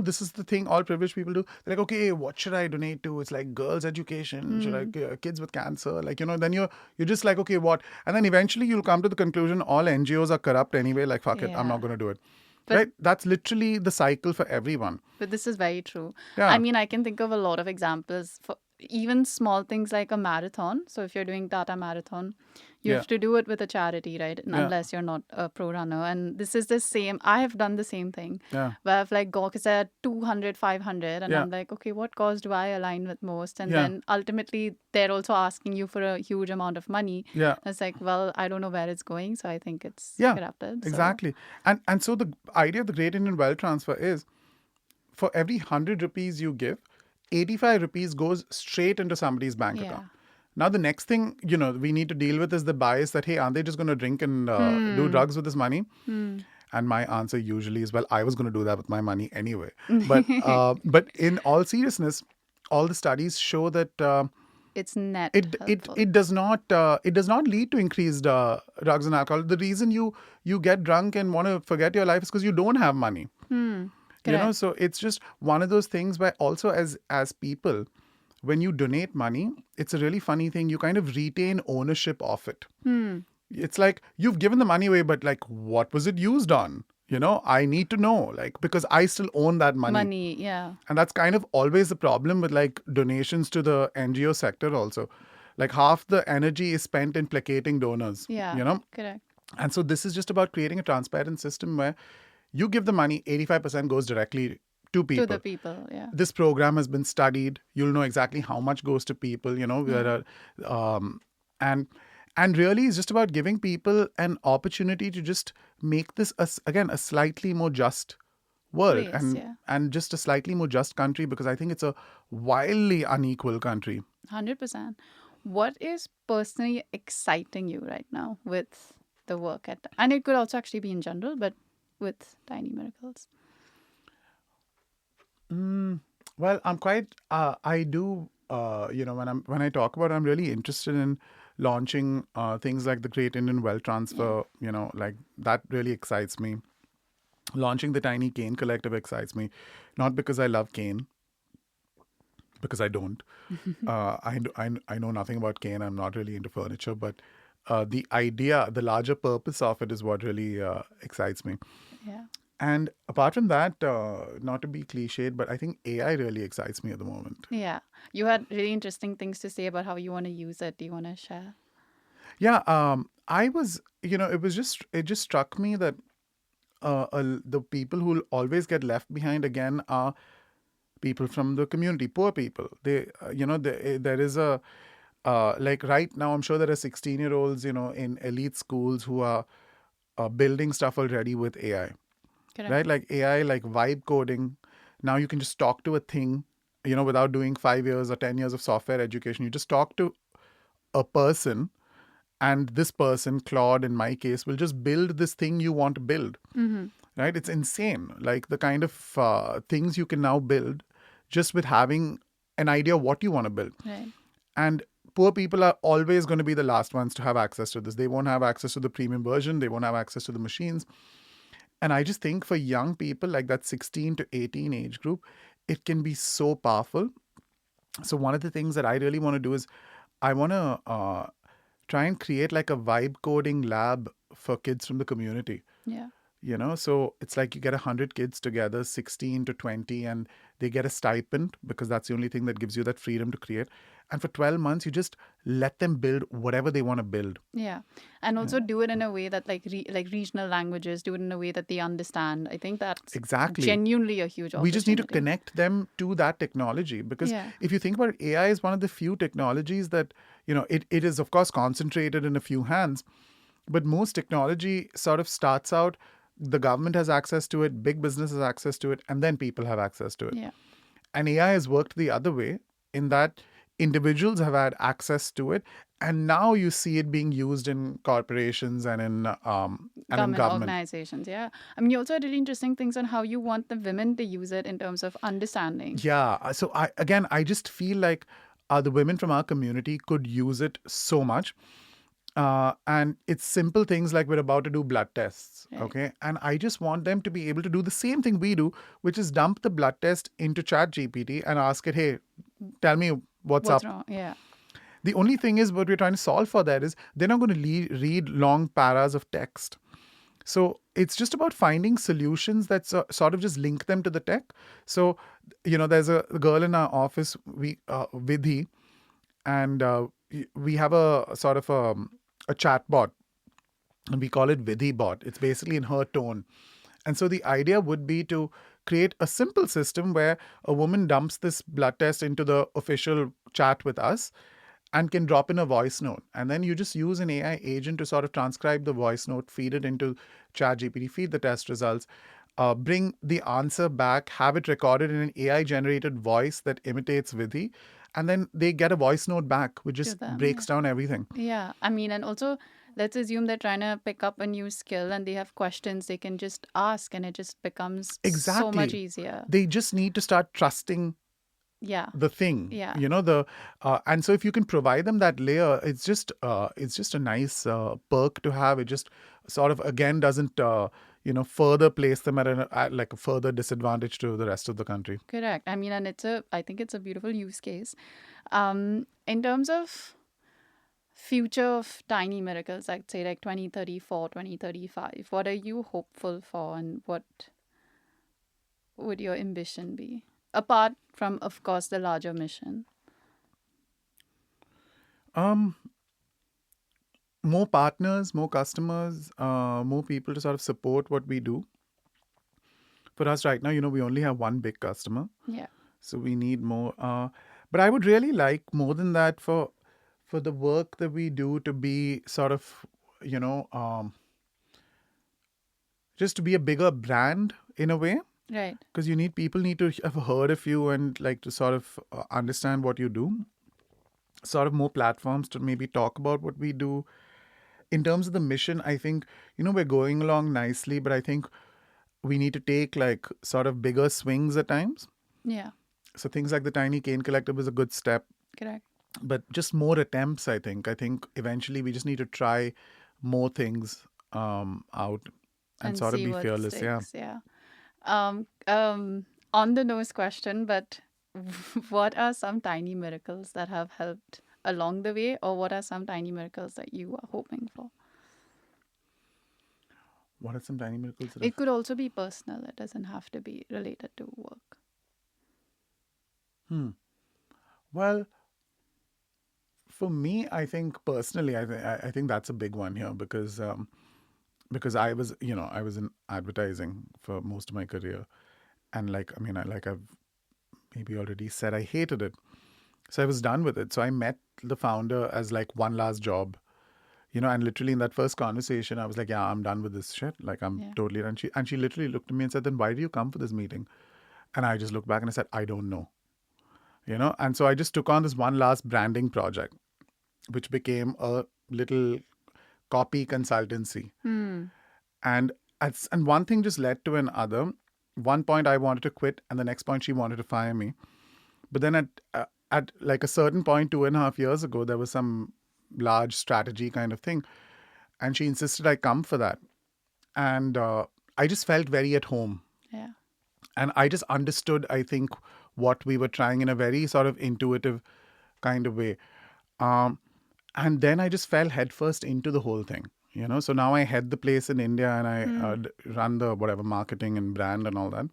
this is the thing all privileged people do. They're like, okay, what should I donate to? It's like girls' education. Should I, kids with cancer? Like, then you're just like, okay, what? And then eventually you'll come to the conclusion all NGOs are corrupt anyway. Like, fuck it, I'm Yeah. not going to do it. But Right? That's literally the cycle for everyone. But this is very true. I Yeah. mean, I can think of a lot of examples for even small things like a marathon. So if you're doing Tata Marathon, you Yeah. have to do it with a charity, right? And Yeah. unless you're not a pro runner. And this is the same. I have done the same thing Yeah. where I've like got at 200, 500, and Yeah. I'm like, okay, what cause do I align with most? And Yeah. then ultimately they're also asking you for a huge amount of money. Yeah. It's like, well, I don't know where it's going. So I think it's Yeah. corrupted. So Exactly. And so the idea of the Great Indian Wealth Transfer is, for every 100 rupees you give, 85 rupees goes straight into somebody's bank yeah. account. Now, the next thing, we need to deal with is the bias that, hey, aren't they just going to drink and do drugs with this money? And my answer usually is, well, I was going to do that with my money anyway. But in all seriousness, all the studies show that It's net it helpful. it does not lead to increased drugs and alcohol. The reason you get drunk and want to forget your life is because you don't have money. Correct. So it's just one of those things where also as people, when you donate money, it's a really funny thing. You kind of retain ownership of it. It's like you've given the money away, but like, what was it used on? I need to know, like, because I still own that money. Money, yeah. And that's kind of always the problem with like donations to the NGO sector also. Like half the energy is spent in placating donors, Yeah. Correct. And so this is just about creating a transparent system where you give the money, 85% goes directly to To people. the people, yeah. This program has been studied. You'll know exactly how much goes to people, there are, and really it's just about giving people an opportunity to just make this, again, a slightly more just world, Place, yeah. and just a slightly more just country, because I think it's a wildly unequal country. 100%. What is personally exciting you right now with the work at, and it could also actually be in general, but with Tiny Miracles? Well, I'm quite. I do. When I talk about it, I'm really interested in launching things like the Great Indian Wealth Transfer. Like that really excites me. Launching the Tiny Cane Collective excites me, not because I love cane, because I don't. I know nothing about cane. I'm not really into furniture, but the idea, the larger purpose of it, is what really excites me. Yeah. And apart from that, not to be cliched, but I think AI really excites me at the moment. Yeah. You had really interesting things to say about how you want to use it. Do you want to share? Yeah, I was, it just struck me that the people who will always get left behind again are people from the community, poor people. There is a, like right now, I'm sure there are 16-year-olds, in elite schools who are building stuff already with AI. Correct. Right? Like AI, like vibe coding. Now you can just talk to a thing, without doing 5 years or 10 years of software education. You just talk to a person, and this person, Claude in my case, will just build this thing you want to build. Right? It's insane. Like the kind of things you can now build just with having an idea of what you want to build. Right. And poor people are always going to be the last ones to have access to this. They won't have access to the premium version. They won't have access to the machines. And I just think for young people, like that 16 to 18 age group, it can be so powerful. So one of the things that I really want to do is I want to try and create like a vibe coding lab for kids from the community. Yeah. So it's like you get 100 kids together, 16 to 20, and they get a stipend because that's the only thing that gives you that freedom to create. And for 12 months, you just let them build whatever they want to build. Yeah, and also do it in a way that like regional languages, do it in a way that they understand. I think that's Exactly. genuinely a huge We just need to opportunity. connect them to that technology, because Yeah. if you think about it, AI is one of the few technologies that, it is, of course, concentrated in a few hands, but most technology sort of starts out, the government has access to it, big business has access to it, and then people have access to it. Yeah. And AI has worked the other way, in that individuals have had access to it, and now you see it being used in corporations and in Government government. organizations. Yeah, I mean, you also had really interesting things on how you want the women to use it in terms of understanding. Yeah. So I just feel like the women from our community could use it so much. And it's simple things like we're about to do blood tests, Right. okay? And I just want them to be able to do the same thing we do, which is dump the blood test into Chat GPT and ask it, hey, tell me what's What's up. wrong? Yeah. The only thing is, what we're trying to solve for that is they're not going to read long paras of text. So it's just about finding solutions that sort of just link them to the tech. So, there's a girl in our office, Vidhi, and we have a sort of a chat bot, and we call it Vidhi bot. It's basically in her tone. And so the idea would be to create a simple system where a woman dumps this blood test into the official chat with us and can drop in a voice note. And then you just use an AI agent to sort of transcribe the voice note, feed it into ChatGPT, feed the test results, bring the answer back, have it recorded in an AI generated voice that imitates Vidhi. And then they get a voice note back, which To just them. breaks down everything. Yeah. I mean, and also let's assume they're trying to pick up a new skill and they have questions they can just ask, and it just becomes so much Exactly. easier. They just need to start trusting Yeah. the thing, Yeah. and so if you can provide them that layer, it's just a nice perk to have. It just sort of, again, doesn't further place them at like a further disadvantage to the rest of the country. Correct. I mean, and I think it's a beautiful use case. In terms of future of tiny miracles, I'd say like 2034, 2035, what are you hopeful for, and what would your ambition be? Apart from, of course, the larger mission. um More partners, more customers, more people to sort of support what we do. For us right now, we only have one big customer, Yeah. so we need more. But I would really like more than that, for the work that we do to be sort of, you know, just to be a bigger brand in a way, Right. because people need to have heard of you and like to sort of understand what you do. Sort of more platforms to maybe talk about what we do. In terms of the mission, I think, we're going along nicely, but I think we need to take like sort of bigger swings at times. Yeah. So things like the Tiny Cane Collective was a good step, Correct. but just more attempts, I think. I think eventually we just need to try more things out and And sort of see be what fearless. Yeah. sticks. Yeah. On the nose question, but what are some tiny miracles that have helped along the way, or what are some tiny miracles that you are hoping for? What are some tiny miracles that It have... could also be personal, it doesn't have to be related to work. Well, for me, I think personally, I think that's a big one here, because I was in advertising for most of my career, and like, I mean, I've maybe already said, I hated it, so I was done with it. So I met the founder as like one last job, and literally in that first conversation, I was like, yeah, I'm done with this shit. Like, I'm Yeah. totally done. And she literally looked at me and said, then why do you come for this meeting? And I just looked back and I said, I don't know. And so I just took on this one last branding project, which became a little copy consultancy. And and one thing just led to another. One point I wanted to quit, and the next point she wanted to fire me. But then at like a certain point, 2.5 years ago, there was some large strategy kind of thing, and she insisted I come for that. And I just felt very at home, Yeah. and I just understood, I think, what we were trying in a very sort of intuitive kind of way. Um, and then I just fell headfirst into the whole thing. So now I head the place in India, and I run the whatever marketing and brand and all that,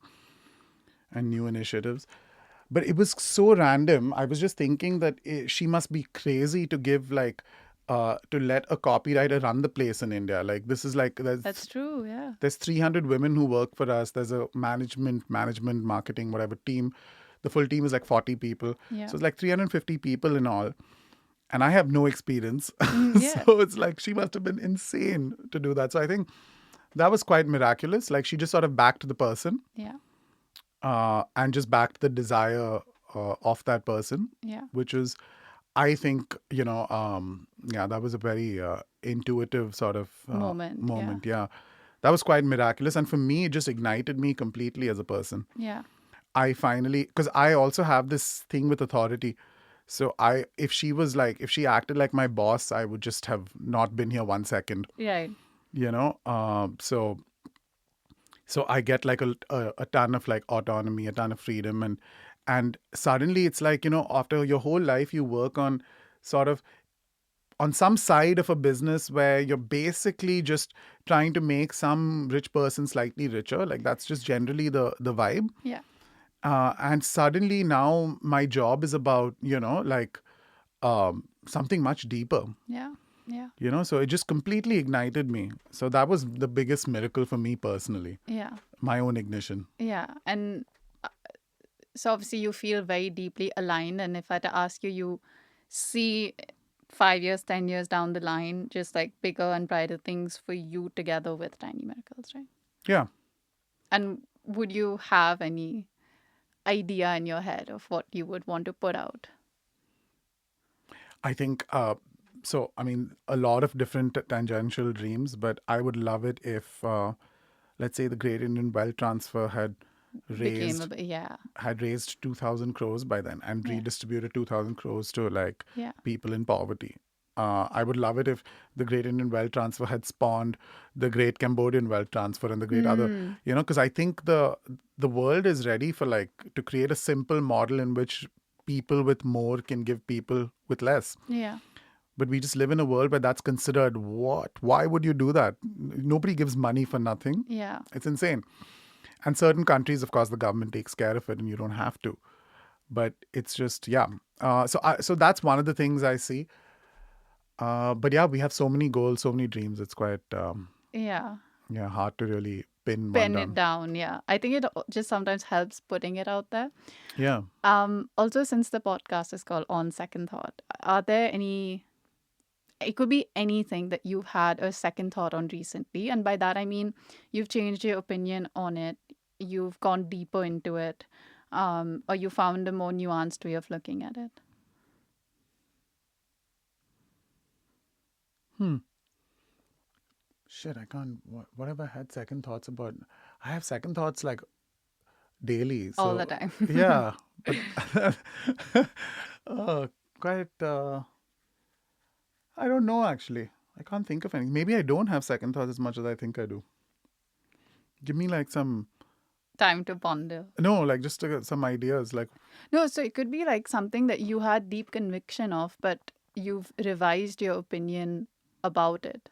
and new initiatives. But it was so random. I was just thinking that she must be crazy to give like to let a copywriter run the place in India. Like this is like That's true. Yeah. there's 300 women who work for us. There's a management, marketing, whatever team. The full team is like 40 people. Yeah. So it's like 350 people in all. And I have no experience. Yeah. So it's like she must have been insane to do that. So I think that was quite miraculous. Like she just sort of backed the person Yeah. and just backed the desire of that person, Yeah. which is, I think, yeah, that was a very intuitive sort of Moment. Yeah. That was quite miraculous. And for me, it just ignited me completely as a person. Yeah. I finally, because I also have this thing with authority. So if she acted like my boss, I would just have not been here 1 second, Right. So I get like a ton of like autonomy, a ton of freedom, and suddenly it's like, after your whole life you work on sort of on some side of a business where you're basically just trying to make some rich person slightly richer. Like that's just generally the vibe. Yeah. And suddenly now my job is about, something much deeper, Yeah. Yeah. so it just completely ignited me. So that was the biggest miracle for me personally, Yeah. my own ignition. Yeah. And so obviously you feel very deeply aligned. And if I had to ask you, you see 5 years, 10 years down the line, just like bigger and brighter things for you together with Tiny Miracles, right? Yeah. And would you have any idea in your head of what you would want to put out? I think, so, I mean, a lot of different tangential dreams, but I would love it if, let's say, the Great Indian Wealth Transfer had Became raised yeah. had raised 2,000 crores by then and Yeah. redistributed 2,000 crores to like Yeah. people in poverty. I would love it if the Great Indian Wealth Transfer had spawned the Great Cambodian Wealth Transfer and the great other, because I think the world is ready for like to create a simple model in which people with more can give people with less. Yeah. But we just live in a world where that's considered what? Why would you do that? Nobody gives money for nothing. Yeah. It's insane. And certain countries, of course, the government takes care of it and you don't have to. But it's just, yeah. So that's one of the things I see. But yeah, we have so many goals, so many dreams. It's quite Yeah. hard to really pin one Pen it down. down. Yeah. I think it just sometimes helps putting it out there. Yeah. Also, since the podcast is called On Second Thought, are there any, it could be anything that you've had a second thought on recently. And by that, I mean, you've changed your opinion on it. You've gone deeper into it. Or you found a more nuanced way of looking at it. Shit, I can't. What have I had second thoughts about? I have second thoughts like daily. So, All the time. Yeah. But quite. I don't know actually. I can't think of any. Maybe I don't have second thoughts as much as I think I do. Give me like some. Time to ponder. No, like just some ideas. Like, No, so it could be like something that you had deep conviction of, but you've revised your opinion about it.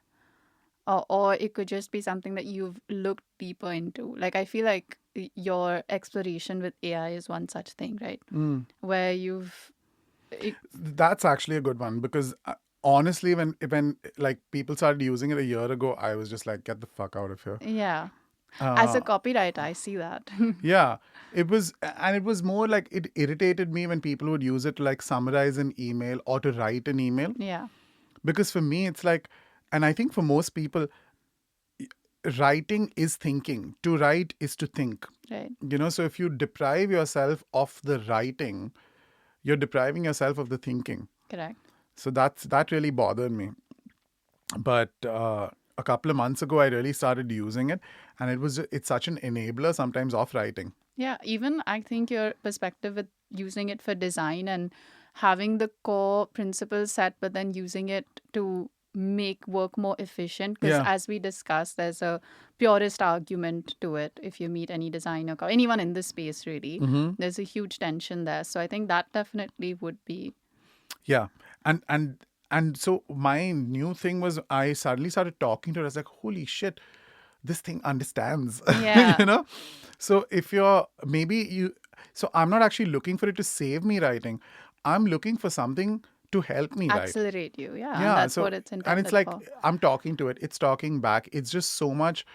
Or it could just be something that you've looked deeper into. Like, I feel like your exploration with AI is one such thing, right? Where you've. that's actually a good one because honestly, when like people started using it a year ago, I was just like, get the fuck out of here. Yeah. As a copywriter, I see that. Yeah, it was more like it irritated me when people would use it to like summarize an email or to write an email. Yeah. Because for me, it's like, and I think for most people, writing is thinking. To write is to think. Right. So if you deprive yourself of the writing, you're depriving yourself of the thinking. Correct. So that really bothered me. But a couple of months ago, I really started using it, and it's such an enabler sometimes of writing. Yeah. Even I think your perspective with using it for design and having the core principles set, but then using it to make work more efficient. Because Yeah. as we discussed, there's a purist argument to it. If you meet any designer, anyone in this space, really, there's a huge tension there. So I think that definitely would be. Yeah, and And so my new thing was I suddenly started talking to her. I was like, holy shit, this thing understands. Yeah. you know? So if you're maybe you so I'm not actually looking for it to save me writing. I'm looking for something to help me write. Accelerate you. Yeah. And Yeah. that's So what it's and it's intended like for. I'm talking to it, it's talking back. It's just so much,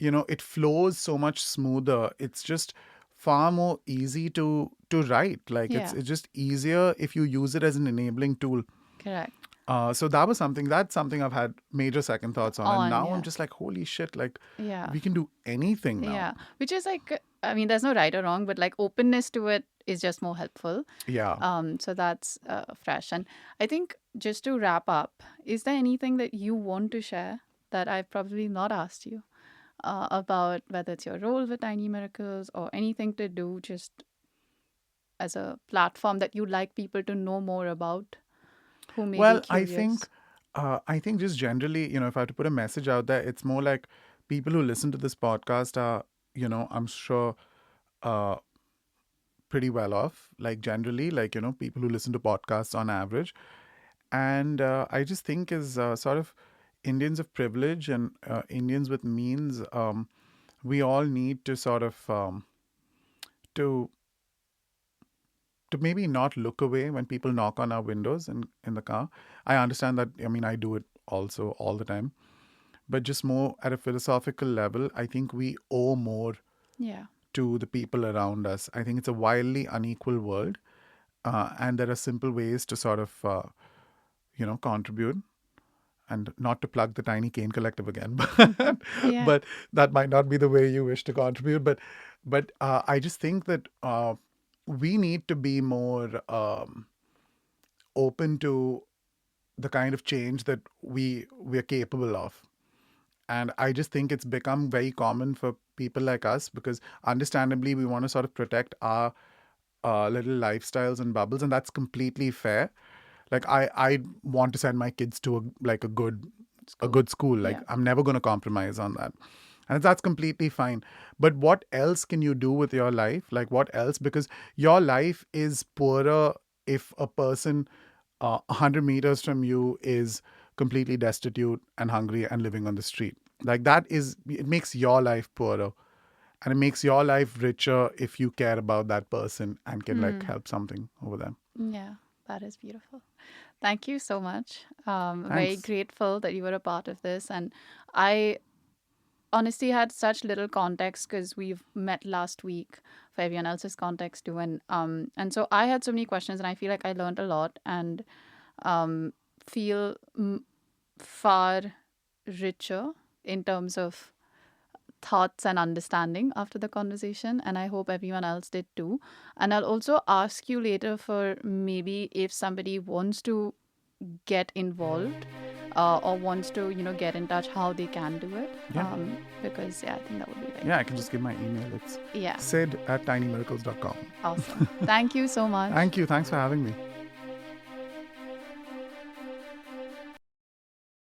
it flows so much smoother. It's just far more easy to write. Like it's Yeah. it's just easier if you use it as an enabling tool. Correct. So that's something I've had major second thoughts on, and now I'm Yeah. just like, holy shit! Like Yeah. we can do anything now. Yeah. Which is like, I mean, there's no right or wrong, but like openness to it is just more helpful. Yeah. So that's fresh. And I think just to wrap up, is there anything that you want to share that I've probably not asked you about, whether it's your role with Tiny Miracles or anything to do just as a platform that you'd like people to know more about who may be Well, I think, curious? just generally, if I have to put a message out there, it's more like people who listen to this podcast are, I'm sure, uh, pretty well off. Like generally, like people who listen to podcasts on average, and I just think is sort of Indians of privilege and Indians with means. We all need to sort of to to maybe not look away when people knock on our windows in the car. I understand that. I mean, I do it also all the time, but just more at a philosophical level, I think we owe more Yeah. to the people around us. I think it's a wildly unequal world, and there are simple ways to sort of, contribute. And not to plug the Tiny Cane Collective again, but Yeah. but that might not be the way you wish to contribute. But I just think that we need to be more open to the kind of change that we're capable of. And I just think it's become very common for people like us because understandably we want to sort of protect our little lifestyles and bubbles, and that's completely fair. Like I want to send my kids to a School. good school. Like Yeah. I'm never going to compromise on that. And that's completely fine. But what else can you do with your life? Like what else? Because your life is poorer if a person 100 meters from you is completely destitute and hungry and living on the street. Like it makes your life poorer. And it makes your life richer if you care about that person and can like help something over them. Yeah. That is beautiful. Thank you so much. Very Thanks. grateful that you were a part of this. And I honestly had such little context because we've met last week for everyone else's context too. And so I had so many questions and I feel like I learned a lot and feel far richer in terms of thoughts and understanding after the conversation, and I hope everyone else did too. And I'll also ask you later for maybe if somebody wants to get involved or wants to get in touch, how they can do it. Yeah. Because I think that would be very Yeah, I can just give my email. It's yeah. sid@tinymiracles.com. Awesome. Thank you so much. Thank you. Thanks for having me.